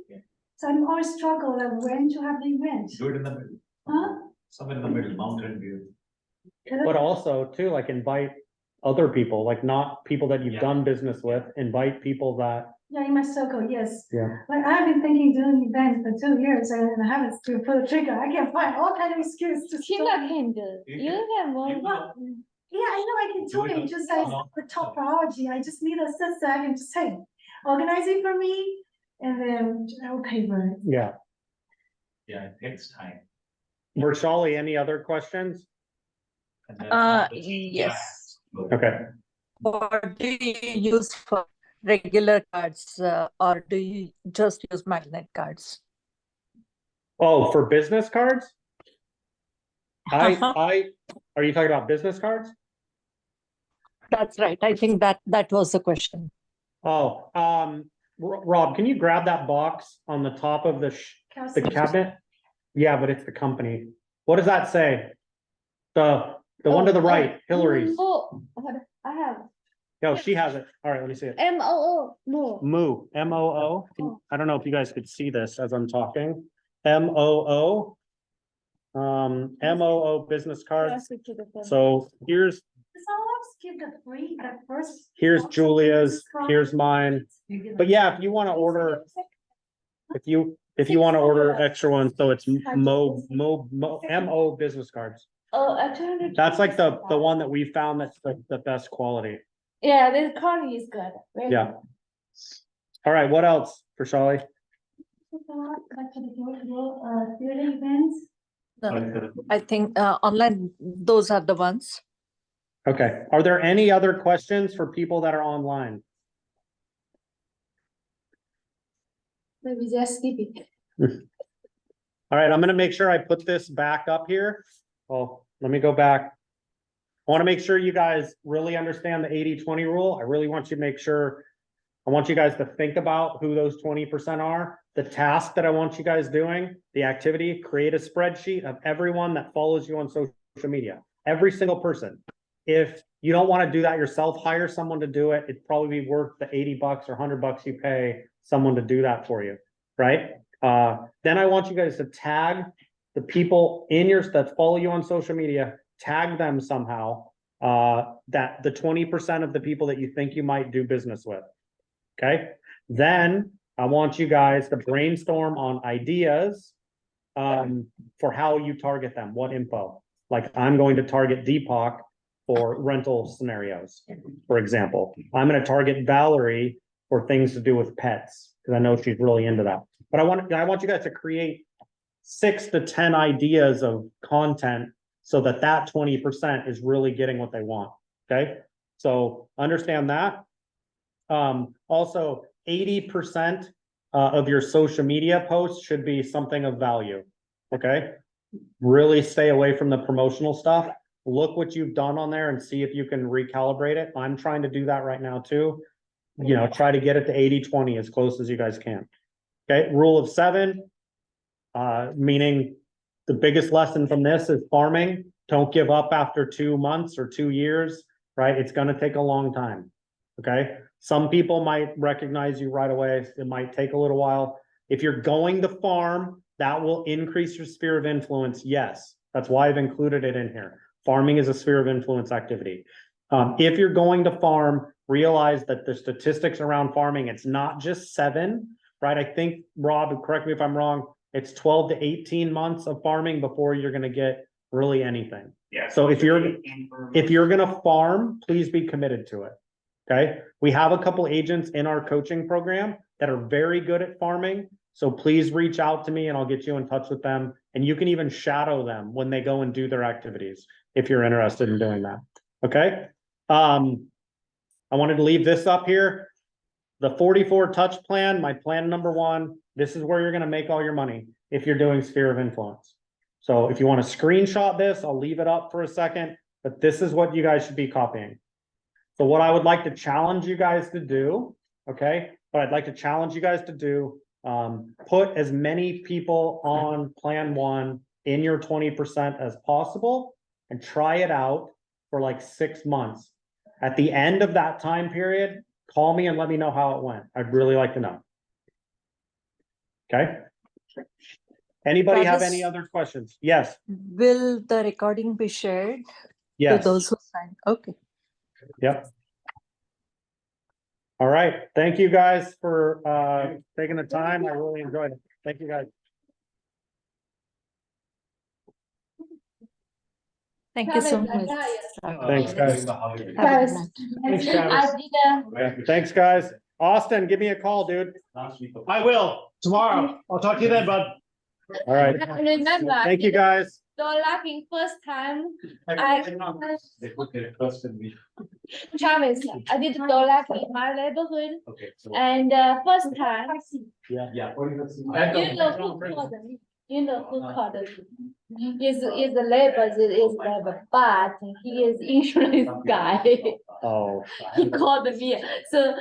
So I'm always struggle like when to have the event. Do it in the middle. Huh? Somewhere in the middle, Mountain View. But also too, like invite other people, like not people that you've done business with, invite people that. Yeah, in my circle, yes. Yeah. Like I've been thinking doing events for 2 years and I haven't still pulled the trigger. I can find all kind of excuses to Sheila stop. can do. You have one. Yeah, I know I can do it, just like the top priority. I just need a sister. I can just say, organize it for me and then I'll pay for it. Yeah. Yeah, it takes time. Vershali, any other questions? And then Yes. Okay. What do you use for regular cards or do you just use magnet cards? Oh, for business cards? Uh-huh. Are you talking about business cards? That's right. I think that was the question. Oh, Rob, can you grab that box on the top of the cabinet? Yeah, but it's the company. What does that say? The one to the right, Hillary's. Oh, I have No, she has it. All right, let me see it. MOO. No. Moo, MOO. I don't know if you guys could see this as I'm talking. MOO. MOO business cards. So here's Julia's, here's mine. But yeah, if you want to order, if you want to order extra ones, so it's MO business cards. Oh, actually. That's like the one that we found that's the best quality. Yeah, this quality is good. Very Yeah. All right, what else for Shali? Events. I think online, those are the ones. Okay, are there any other questions for people that are online? Maybe just skip it. All right, I'm gonna make sure I put this back up here. Oh, let me go back. I want to make sure you guys really understand the 80-20 rule. I really want you to make sure, I want you guys to think about who those 20% are. The task that I want you guys doing, the activity, create a spreadsheet of everyone that follows you on social media. Every single person. If you don't want to do that yourself, hire someone to do it. It'd probably be worth the $80 or $100 you pay someone to do that for you, right? Then I want you guys to tag the people that follow you on social media, tag them somehow, that the 20% of the people that you think you might do business with. Okay. Then I want you guys to brainstorm on ideas for how you target them, what info. Like I'm going to target Deepak for rental scenarios, for example. I'm going to target Valerie for things to do with pets, because I know she's really into that. But I want you guys to create 6 to 10 ideas of content so that 20% is really getting what they want. Okay. So understand that. Also 80% of your social media posts should be something of value. Okay. Really stay away from the promotional stuff. Look what you've done on there and see if you can recalibrate it. I'm trying to do that right now too. You know, try to get it to 80-20 as close as you guys can. Okay. Rule of 7, meaning the biggest lesson from this is farming. Don't give up after 2 months or 2 years, right? It's going to take a long time. Okay. Some people might recognize you right away. It might take a little while. If you're going to farm, that will increase your sphere of influence. Yes. That's why I've included it in here. Farming is a sphere of influence activity. If you're going to farm, realize that the statistics around farming, it's not just 7, right? I think, Rob, correct me if I'm wrong, it's 12 to 18 months of farming before you're going to get really anything. Yeah. So if you're going to farm, please be committed to it. Okay. We have a couple agents in our coaching program that are very good at farming. So please reach out to me and I'll get you in touch with them. And you can even shadow them when they go and do their activities if you're interested in doing that. Okay. I wanted to leave this up here. The 44 touch plan, my plan number 1, this is where you're going to make all your money if you're doing sphere of influence. So if you want to screenshot this, I'll leave it up for a second, but this is what you guys should be copying. So what I would like to challenge you guys to do, okay, what I'd like to challenge you guys to do, put as many people on plan 1 in your 20% as possible and try it out for like 6 months. At the end of that time period, call me and let me know how it went. I'd really like to know. Okay. Anybody have any other questions? Yes. Will the recording be shared to Yes. those who signed? Okay. Yep. All right. Thank you guys for taking the time. I really enjoyed it. Thank you guys. Thank you so much. Thanks, guys. Have a good night. Thanks, Travis. Thanks, guys. Austin, give me a call, dude. I will tomorrow. I'll talk to you then, bud. All right. Remember, Thank you, guys. door locking first time. They put their trust in me. Travis, I did the door locking in my neighborhood, Okay. So, and first time, yeah. you know who called them? You know who called me? Is the labor, is labor, but he is insurance guy. Oh, He called me, so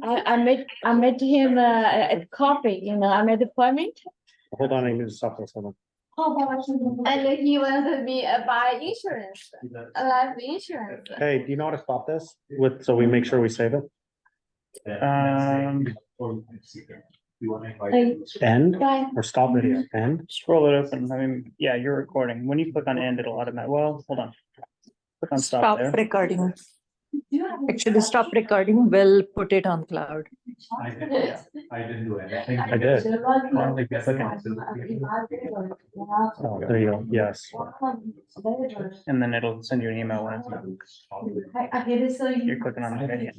I met him at coffee, I made appointment. hold on, I need to stop this. Hold on. And he wanted me buy insurance, life insurance. Hey, do you know how to stop this with, so we make sure we save it? End Bye. or stop video? End? Scroll it open. I mean, yeah, you're recording. When you click on end, it'll automatically, well, hold on. Click on stop Stop there. recording. Actually, stop recording, we'll put it on cloud. I didn't do anything. I did. Oh, there you go. Yes. And then it'll send you an email when it's done. You're clicking on the video.